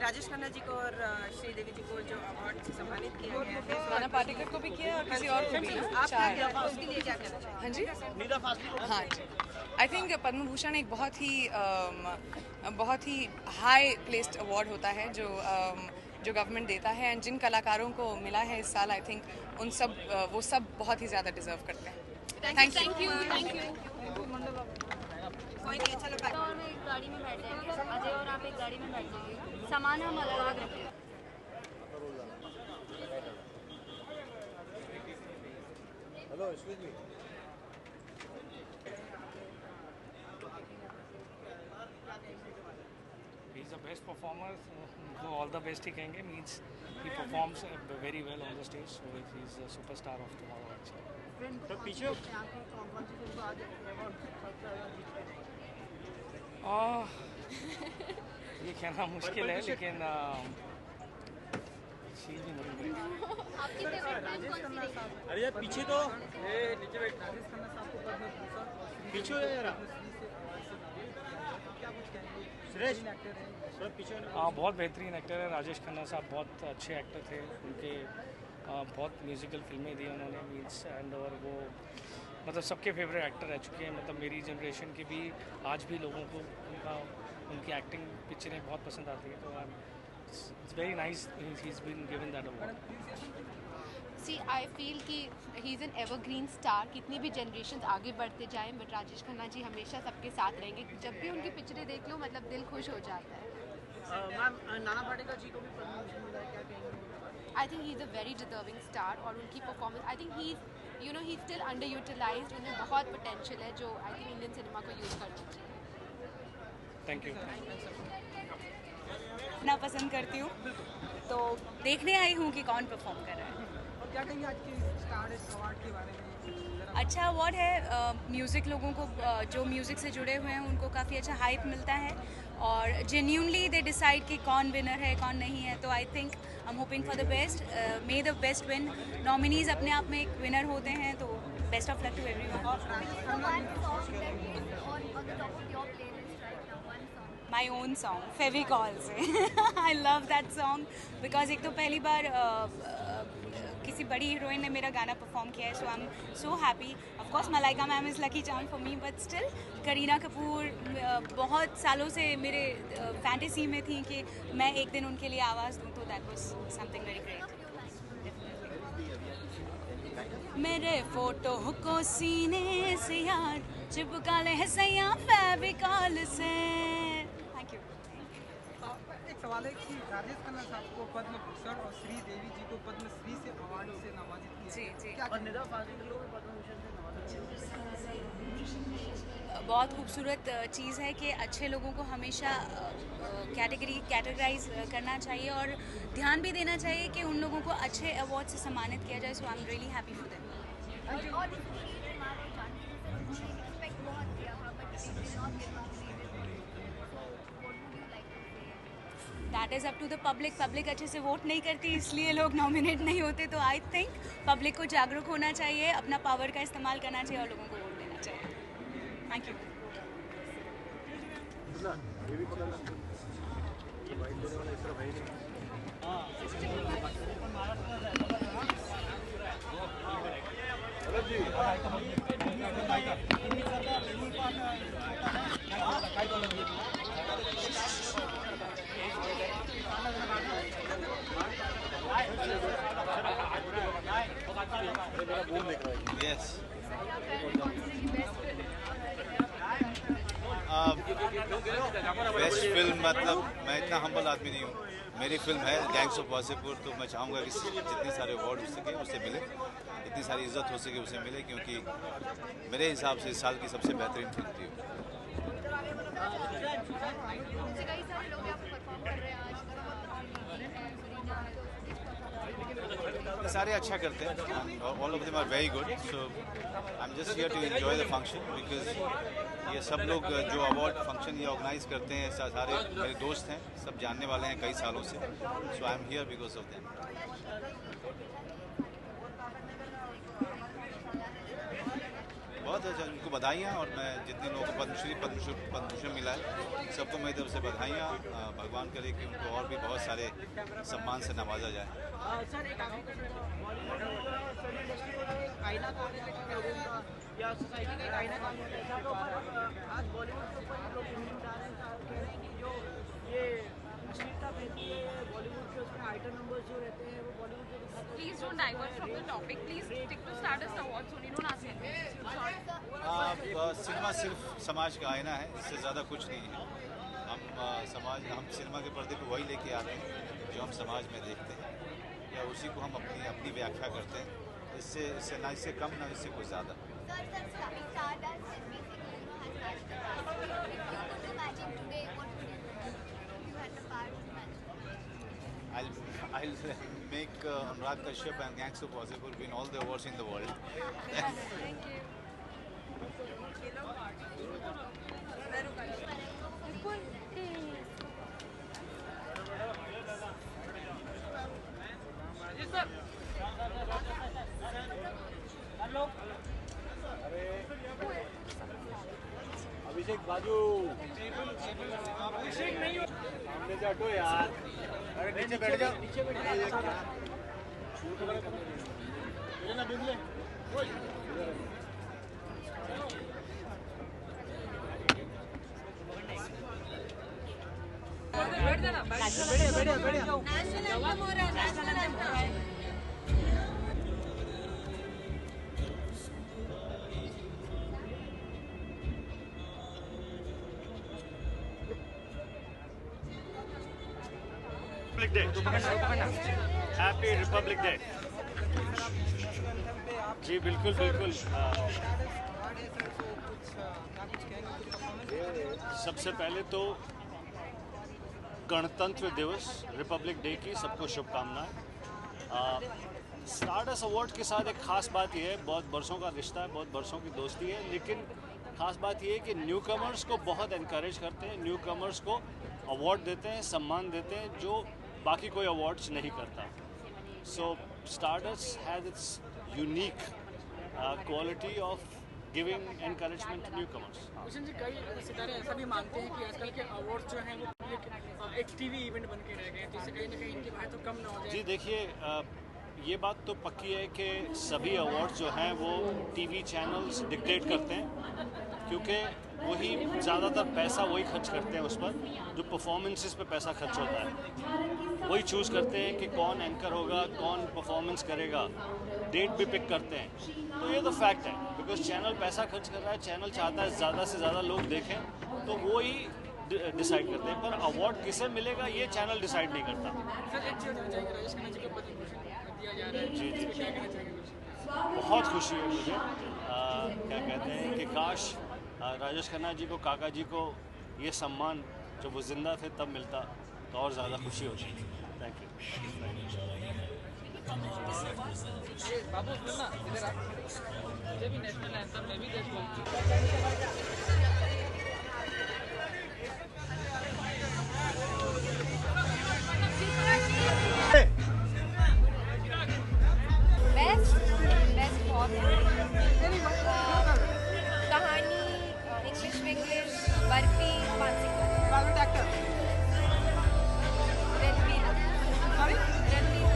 राजेश खन्ना जी को और श्रीदेवी जी को जो अवार्ड से सम्मानित किया गया है, नाना पाटेकर को भी किया और किसी और को भी ना, आप चार। उसके लिए क्या कहना चाहिए? हाँ जी, हाँ जी। आई थिंक पद्म भूषण एक बहुत ही हाई प्लेस्ड अवार्ड होता है जो गवर्नमेंट देता है, एंड जिन कलाकारों को मिला है इस साल, आई थिंक वो सब बहुत ही ज़्यादा डिजर्व करते हैं। Thank you. कोई नहीं, चलो बैक। और एक गाड़ी में बैठ जाएंगे, अजय और आप एक गाड़ी में बैठ जाएंगे, सामान हम अलग अलग रखेंगे। Hello, excuse me. He is the best performer, so all the best he कहेंगे, means he performs very well on the stage, so he is a superstar of tomorrow actually. तो पीछे ये कहना मुश्किल है, लेकिन चीज ही नहीं मिली। अरे यार पीछे तो नीचे बैठ। पीछे जरा सुरेश पीछे। हाँ, बहुत बेहतरीन एक्टर है राजेश खन्ना साहब, बहुत अच्छे एक्टर थे। उनके बहुत म्यूजिकल फिल्में दी उन्होंने, मीन्स एंड और वो मतलब सबके फेवरेट एक्टर रह चुके हैं। मतलब मेरी जनरेशन के भी आज भी लोगों को उनकी एक्टिंग पिक्चरें बहुत पसंद आती है, तो it's very nice he is been given that award. See I feel कि he is an evergreen star, कितनी भी जनरेशन आगे बढ़ते जाएं, बट राजेश खन्ना जी हमेशा सबके साथ रहेंगे। जब भी उनकी पिक्चरें देख लो, मतलब दिल खुश हो जाता है। मैम नाना पाटेकर जी को भी पद्म भूषण मिला है, क्या कहेंगे? I think he is a very deserving star, और उनकी performance I think he he still under utilised. उन्हें बहुत पोटेंशियल है जो आई थिंक इंडियन सिनेमा को यूज़ करना चाहिए। Thank you. ना पसंद करती हूँ, तो देखने आई हूँ कि कौन परफॉर्म कर रहा है। और क्या कहेंगे आज के स्टार अवार्ड के बारे में? अच्छा अवार्ड है, म्यूज़िक लोगों को जो म्यूज़िक से जुड़े हुए हैं उनको काफ़ी अच्छा हाइप मिलता है, और जेन्यूनली दे डिसाइड कि कौन विनर है कौन नहीं है। तो I think I am hoping for the best, may the best win. Nominees अपने आप में एक विनर होते हैं, तो best of luck to everyone. My own song Fevicol से I love that song because एक तो पहली बार किसी बड़ी हीरोइन ने मेरा गाना परफॉर्म किया है, so I am so happy. Of course Malaika ma'am is lucky charm for me, but still Kareena Kapoor बहुत सालों से मेरे फैंटेसी में थी कि मैं एक दिन उनके लिए आवाज़ दूँ, तो that was something very great. मेरे फोटो को सीने से यार चिपका ले सैया फेविकॉल से। Thank you. एक सवाल है कि राजेश खन्ना साहब को पद्म भूषण और श्रीदेवी जी को पद्मश्री से अवार्ड से नवाजित किया। जी जी। और निदा फाजिल को भी पद्म भूषण से नवाजित किया। बहुत खूबसूरत चीज़ है कि अच्छे लोगों को हमेशा कैटेगराइज करना चाहिए, और ध्यान भी देना चाहिए कि उन लोगों को अच्छे अवार्ड से सम्मानित किया जाए। So I am really happy for them. That is up to the public. Public अच्छे से वोट नहीं करती, इसलिए लोग नॉमिनेट नहीं होते। तो आई थिंक पब्लिक को जागरूक होना चाहिए, अपना पावर का इस्तेमाल करना चाहिए और लोगों को वोट देना चाहिए। Thank you. Yes. Best film मतलब मैं इतना हम्बल आदमी नहीं हूँ। मेरी फिल्म है गैंग्स ऑफ वासेपुर, तो मैं चाहूँगा कि जितने सारे अवार्ड हो सके उससे मिले, इतनी सारी इज्जत हो सके उसे मिले, क्योंकि मेरे हिसाब से इस साल की सबसे बेहतरीन फिल्म थी। सारे अच्छा करते हैं, all of them are very good. So I am just here to enjoy the function, because ये सब लोग जो अवार्ड फंक्शन ये ऑर्गेनाइज करते हैं सारे मेरे दोस्त हैं, सब जानने वाले हैं कई सालों से। So I am here because of them. बहुत बहुत अच्छा, उनको बधाइयाँ। और मैं जितने लोगों को पद्मश्री पद्मभूषण मिला है सबको मेरी तरफ से बधाइयाँ। भगवान करे कि उनको और भी बहुत सारे सम्मान से नवाजा जाए। सर एक बॉलीवुड इंडस्ट्री को एक आईना कहा जाता है लोगों का या सोसाइटी का एक आईना कहा जाता है, जहाँ पर आज बॉलीवुड के ऊपर लोग मीम डाल रहे हैं, कह रहे हैं कि जो ये अश्लीलता फैलती है बॉलीवुड के, उसमें आइटम नंबर्स जो रहते हैं वो बॉलीवुड के दिखाते हैं। Please don't divert from the topic. Please stick to Stardust Awards only. Don't ask anything. Cinema सिर्फ समाज का आईना है, इससे ज़्यादा कुछ नहीं है। हम सिनेमा के पर्दे पे वही लेके आते हैं जो हम समाज में देखते हैं, या उसी को हम अपनी व्याख्या करते हैं। इससे ना इससे कम ना इससे कुछ ज़्यादा। I'll make Anurag Kashyap and Gangs of Wasseypur win all the awards in the world. Thank you. अभिषेक बाजू, अभिषेक नहीं हो सामने से हटो यार। अरे नीचे बैठ जाओ, नीचे बैठ जाओ। ना बिजले हैप्पी रिपब्लिक डे। जी बिल्कुल बिल्कुल। सबसे पहले तो गणतंत्र दिवस रिपब्लिक डे की सबको शुभकामनाएं। स्टारडस्ट अवार्ड के साथ एक ख़ास बात यह है, बहुत बरसों का रिश्ता है, बहुत बरसों की दोस्ती है, लेकिन ख़ास बात यह है कि न्यू कमर्स को बहुत इनकरेज करते हैं, न्यू कमर्स को अवार्ड देते हैं, सम्मान देते हैं जो बाकी कोई अवार्ड्स नहीं करता। So Stardust has its unique quality of giving encouragement to newcomers. Bhushan ji, कई सितारे ऐसा भी मानते हैं कि आजकल के अवार्ड्स जो हैं वो एक टीवी इवेंट बन के रह गए हैं, जिससे कहीं ना कहीं इनकी बात तो कम ना हो जाए। जी देखिए, ये बात तो पक्की है कि सभी अवार्ड्स जो हैं वो टीवी चैनल्स डिक्टेट करते हैं, क्योंकि वही ज़्यादातर पैसा वही खर्च करते हैं उस पर, जो परफॉर्मेंसेस पे पैसा खर्च होता है वही चूज़ करते हैं कि कौन एंकर होगा, कौन परफॉर्मेंस करेगा, डेट भी पिक करते हैं। तो ये तो फैक्ट है, बिकॉज चैनल पैसा खर्च कर रहा है, चैनल चाहता है ज़्यादा से ज़्यादा लोग देखें, तो वो ही डिसाइड करते हैं। पर अवार्ड किसे मिलेगा ये चैनल डिसाइड नहीं करता। जी जी, बहुत खुशी है मुझे। क्या कहते हैं कि काश राजेश खन्ना जी को, काका जी को ये सम्मान जब वो जिंदा थे तब मिलता तो और ज़्यादा खुशी होती। Thank you. बाबू सुनना, इधर आ। मुझे भी नेशनल एंथम में भी देश कहानी इंग्लिश में English, Barfi, favourite actor Ranbir, sorry Ranbir,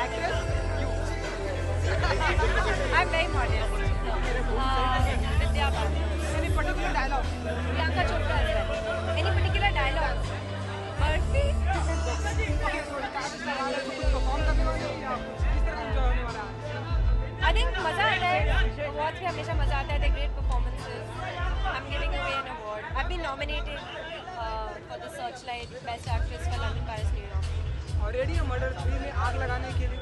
actress I am very modern, Vidya Balan, any particular dialogue, Priyanka Chopra, any particular dialogue, Barfi, I think मज़ा आता है, अवार्ड्स में हमेशा मज़ा आता है, great performances. I am giving away an award, I have been nominated for the Searchlight best actress for London Paris न्यूयॉर्क। York ready है मर्डर 3 में आग लगाने के लिए?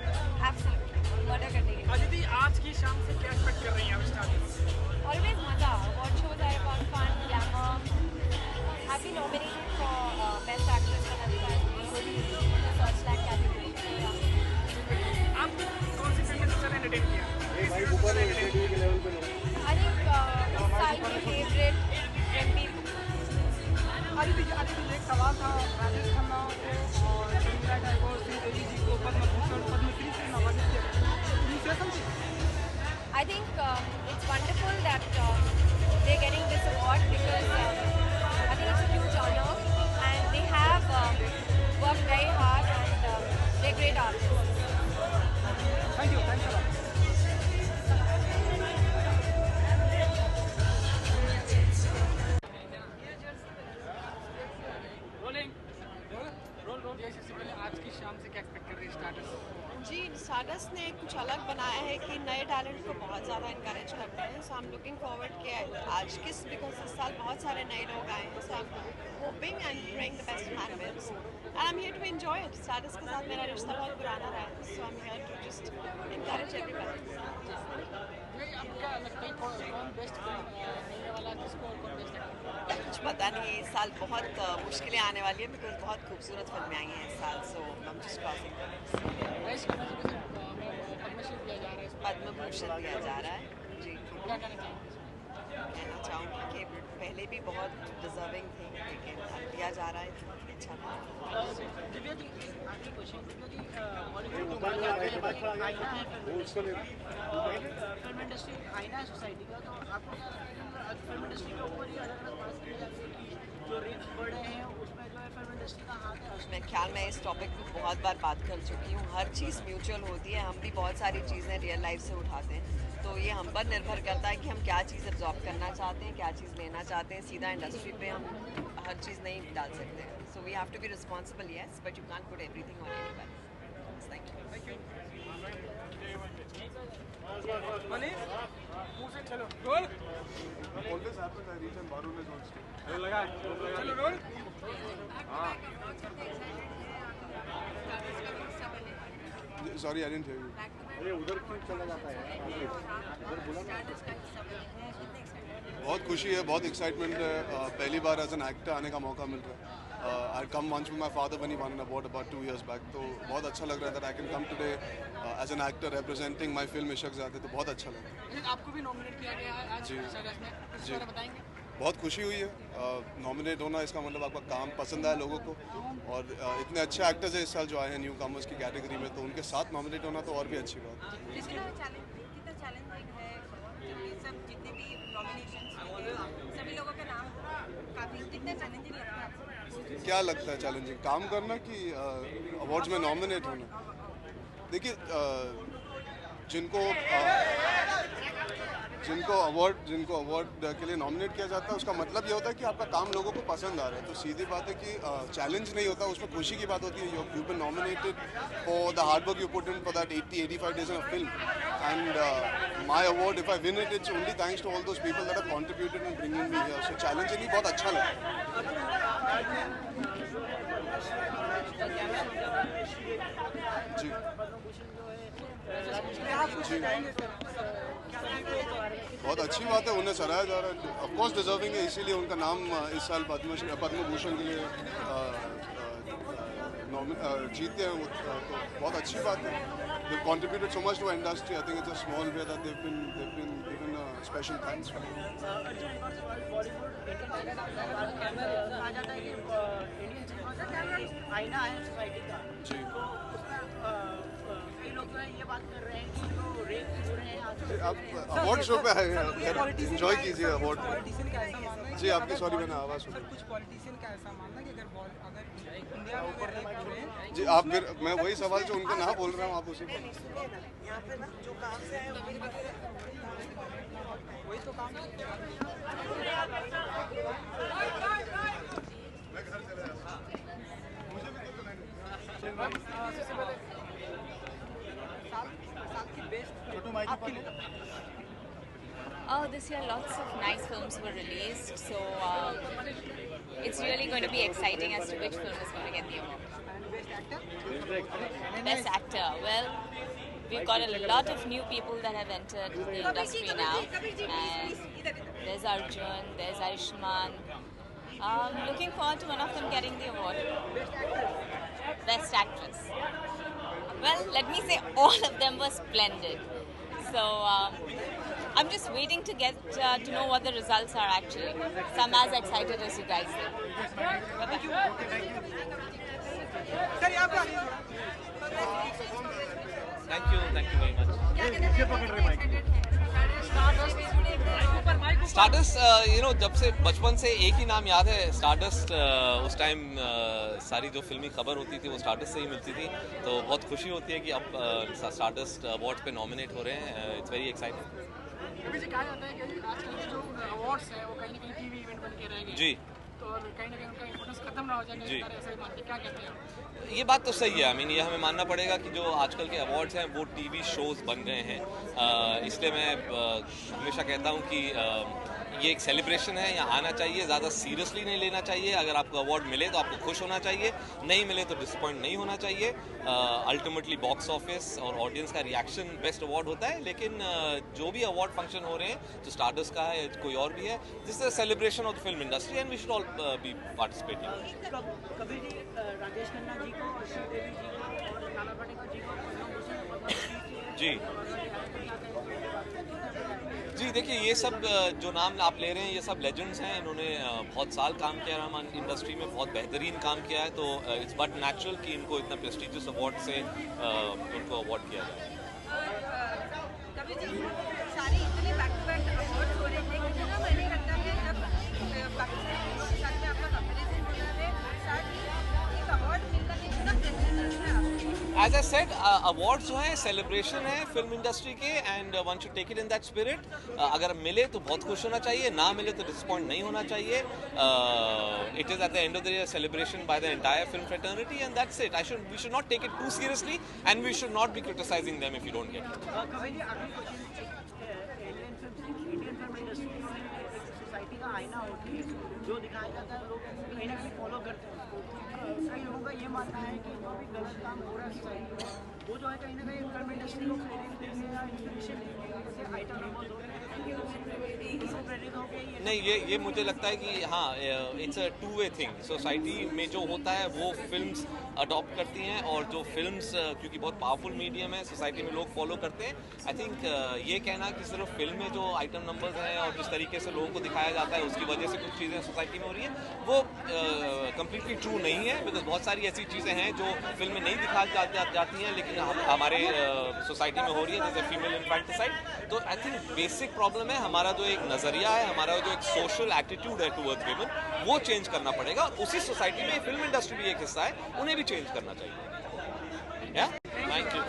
एब्सोल्युटली, मर्डर करने के लिए। अदिति, आज की शाम से क्या एक्सपेक्ट कर रही हैं आप स्टार्ट? ऑलवेज मज़ा, अवार्ड शोज आर बहुत fun, glamour. I have been nominated for best actress for London Paris New York, searchlight category. आप कौन सी फिल्म सबसे एंटरटेन किया? आई थिंक साल की फेवरेट रणबीर। अदिति, एक सवाल था, राजेश खन्ना और शर्मिला टैगोर श्री देवी जी को पद्मभूषण पद्मश्री से नवाजा किया। I think it's wonderful that stardust ने कुछ अलग बनाया है कि नए टैलेंट को बहुत ज़्यादा इनकरेज करते हैं. So I am looking forward कि आज किस बिकॉज इस साल बहुत सारे नए लोग आए हैं. So I am hoping and praying the best happens and I am here to enjoy it. Stardust के साथ मेरा रिश्ता बहुत पुराना रहा है. So I am here to just encourage everybody. कुछ पता नहीं, इस साल बहुत मुश्किलें आने वाली है बिकॉज बहुत खूबसूरत फिल्में आई हैं इस साल. सो हम जस्ट क्रॉसिंग. पद्म भूषण दिया जा रहा है जी. कहना चाहूँगी कि पहले भी बहुत डिजर्विंग थे लेकिन अब दिया जा रहा है तो अच्छा लगा. फिल्म इंडस्ट्री आईना है सोसाइटी का, तो आपको क्या लगता है फिल्म इंडस्ट्री के ऊपर ही अलग अलग बात की जाती है कि जो रेट्स बढ़े हैं उसमें जो है फिल्म इंडस्ट्री का हाथ है? मेरे ख्याल में इस टॉपिक पे बहुत बार बात कर चुकी हूँ. हर चीज़ म्यूचुअल होती है. हम भी बहुत सारी चीज़ें रियल लाइफ से उठाते हैं, तो ये हम पर निर्भर करता है कि हम क्या चीज़ एब्जॉर्ब करना चाहते हैं, क्या चीज़ लेना चाहते हैं. सीधा इंडस्ट्री पे हम हर चीज़ नहीं डाल सकते हैं. So we have to be responsible, yes, but you can't put everything on anybody. Thank you. Sorry, I didn't hear you. अरे उधर क्यों चला जाता है? उधर बोला ना. बहुत खुशी है, बहुत एक्साइटमेंट है. पहली बार एज एन एक्टर आने का मौका मिल रहा है. I come once with my father when he won an award about 2 years back, तो बहुत अच्छा लग रहा है that I can come today as an actor representing my film Ishaqzaade, तो बहुत अच्छा लग रहा है. आपको भी नॉमिनेट किया गया है आज स्टारडस्ट में, इस बारे में बताएंगे? बहुत खुशी हुई है. नॉमिनेट होना इसका मतलब आपका काम पसंद आया लोगों को, और इतने अच्छे एक्टर्स हैं इस साल जो आए हैं न्यू कमर्स की कैटेगरी में, तो उनके साथ नॉमिनेट होना तो और भी अच्छी बात है. कितना चैलेंजिंग है सब जितने भी नॉमिनेशंस सभी लोगों के नाम काफ़ी कितना चैलेंजिंग लगता है आपको? क्या लगता है चैलेंजिंग, काम करना कि अवार्ड्स में नॉमिनेट होना? देखिए, जिनको अवार्ड के लिए नॉमिनेट किया जाता है उसका मतलब ये होता है कि आपका काम लोगों को पसंद आ रहा है. तो सीधी बात है कि चैलेंज नहीं होता, उसमें खुशी की बात होती है. You been nominated for the hard work you put in for that 80-85 days in a film, and my award, if I win it, it's only thanks to all those people that have contributed in bringing me here. So challenging ही बहुत अच्छा लगा. जी जी, बहुत अच्छी बात है, उन्हें सराहा जा रहा है. ऑफ कोर्स डिजर्विंग है, इसीलिए उनका नाम इस साल पद्म भूषण के लिए जीते हैं. तो बहुत अच्छी बात है. They've contributed so much to our industry. I think it's a small way that they've been given a special thanks for it. आईना है सोसाइटी का जी. कई लोग जो है ये बात कर रहे हैं कि जो रेप हो रहे हैं आप अवार्ड शो पे आए हैं, एंजॉय कीजिए अवार्ड. जी आपकी सॉरी मैंने आवाज़ सुनी. कुछ पॉलिटिशियन का ऐसा मानना कि अगर इंडिया में अगर रेप हो रहे हैं. जी आप फिर, मैं वही सवाल जो उनको ना बोल रहा हूँ आप उसी पर. यहाँ पे ना जो काम से है वही तो काम Oh, this year lots of nice films were released, so it's really going to be exciting as to which film is going to get the award. Best actor. Well, we've got a lot of new people that have entered the industry now, and there's Arjun, there's Ayushmann. Looking forward to one of them getting the award. Best actress. Well, let me say all of them were splendid. So I'm just waiting to get to know what the results are actually. So I'm as excited as you guys are. Bye-bye. Thank you very much. Stardust जब से बचपन से एक ही नाम याद है, stardust. उस time सारी जो फिल्मी खबर होती थी वो स्टारडस्ट से ही मिलती थी, तो बहुत खुशी होती है कि अब स्टारडस्ट अवार्ड पे नॉमिनेट हो रहे हैं. It's very exciting. कहा जाता है कि आजकल जो अवार्ड्स हैं वो कहीं ना कहीं टीवी इवेंट बन के रह गए. जी. तो और कहीं ना कहीं उनका इम्पोर्टेंस खत्म ना हो जाए, ऐसा ही मानते क्या कहते हैं? ये बात तो सही है। आई मीन ये हमें मानना पड़ेगा कि जो आजकल के अवार्ड्स हैं वो टीवी शोज बन गए हैं। इसलिए मैं हमेशा कहता हूँ कि ये एक सेलिब्रेशन है, यहाँ आना चाहिए, ज़्यादा सीरियसली नहीं लेना चाहिए। अगर आपको अवार्ड मिले तो आपको खुश होना चाहिए, नहीं मिले तो डिसअपॉइंट नहीं होना चाहिए। अल्टीमेटली बॉक्स ऑफिस और ऑडियंस का रिएक्शन बेस्ट अवार्ड होता है। लेकिन जो भी अवार्ड फंक्शन हो रहे हैं, जो स्टारडस्ट का है कोई और भी है, this is a celebration of the film industry and we should all be participating. कभी जी राजेश खन्ना जी को और श्रीदेवी जी को और नाना पाटेकर जी को जी जी देखिए, ये सब जो नाम आप ले रहे हैं ये सब लेजेंड्स हैं। इन्होंने बहुत साल काम किया है इंडस्ट्री में, बहुत बेहतरीन काम किया है। तो इट्स बट नेचुरल कि इनको इतना प्रेस्टिजियस अवार्ड से उनको अवार्ड किया जाए। कभी जी सारे इतने बैक टू बैक अवार्ड हो रहे थे, कितना मैंने लगता है जब पाकिस्तान के साथ में आपका कंपैरिजन हो रहा है, साथ ही एक अवार्ड मिलना कितना प्रेस्टिजियस है आपको? एज आई सेड, अवार्ड जो है सेलिब्रेशन है फिल्म इंडस्ट्री के and one should take it in that spirit. अगर मिले तो बहुत खुश होना चाहिए, ना मिले तो डिसअपॉइंट नहीं होना चाहिए। It is at the end of the year celebration by the entire film fraternity and that's it. We should not take it too seriously and we should not be criticising them if you don't get it. कभी जी अगली question, Indian film industry एक society का आईना होती है, जो दिखाया जाता है लोग कहीं ना कहीं फॉलो करते हैं उसको। कई लोगों का ये मानना है कि जो भी गलत काम हो रहा है सोसाइटी में, वो जो है कहीं ना कहीं फिल्म इंडस्ट्री को प्रेरित देंगे या इंस्पिरेशन देंगे, जैसे आइटम नंबर हो नहीं, ये मुझे लगता है कि हाँ, it's a two way thing. Society में जो होता है वो फिल्म्स अडॉप्ट करती हैं, और जो फिल्म्स क्योंकि बहुत पावरफुल मीडियम है, सोसाइटी में लोग फॉलो करते हैं। आई थिंक ये कहना कि सिर्फ फिल्म में जो आइटम नंबर्स हैं और जिस तरीके से लोगों को दिखाया जाता है उसकी वजह से कुछ चीज़ें सोसाइटी में हो रही हैं, वो कम्प्लीटली ट्रू नहीं है। बिकॉज बहुत सारी ऐसी चीज़ें हैं जो फिल्म में नहीं दिखाई जाती हैं लेकिन हमारे सोसाइटी में हो रही है, जैसे फीमेल इन्फेंटिसाइड। तो आई थिंक बेसिक प्रॉब्लम है हमारा जो एक नज़रिया है, हमारा जो एक सोशल एटीट्यूड है टुवर्ड्स विमेन, वो चेंज करना पड़ेगा। उसी सोसाइटी में फिल्म इंडस्ट्री भी एक हिस्सा है, उन्हें भी चेंज करना चाहिए। Thank you.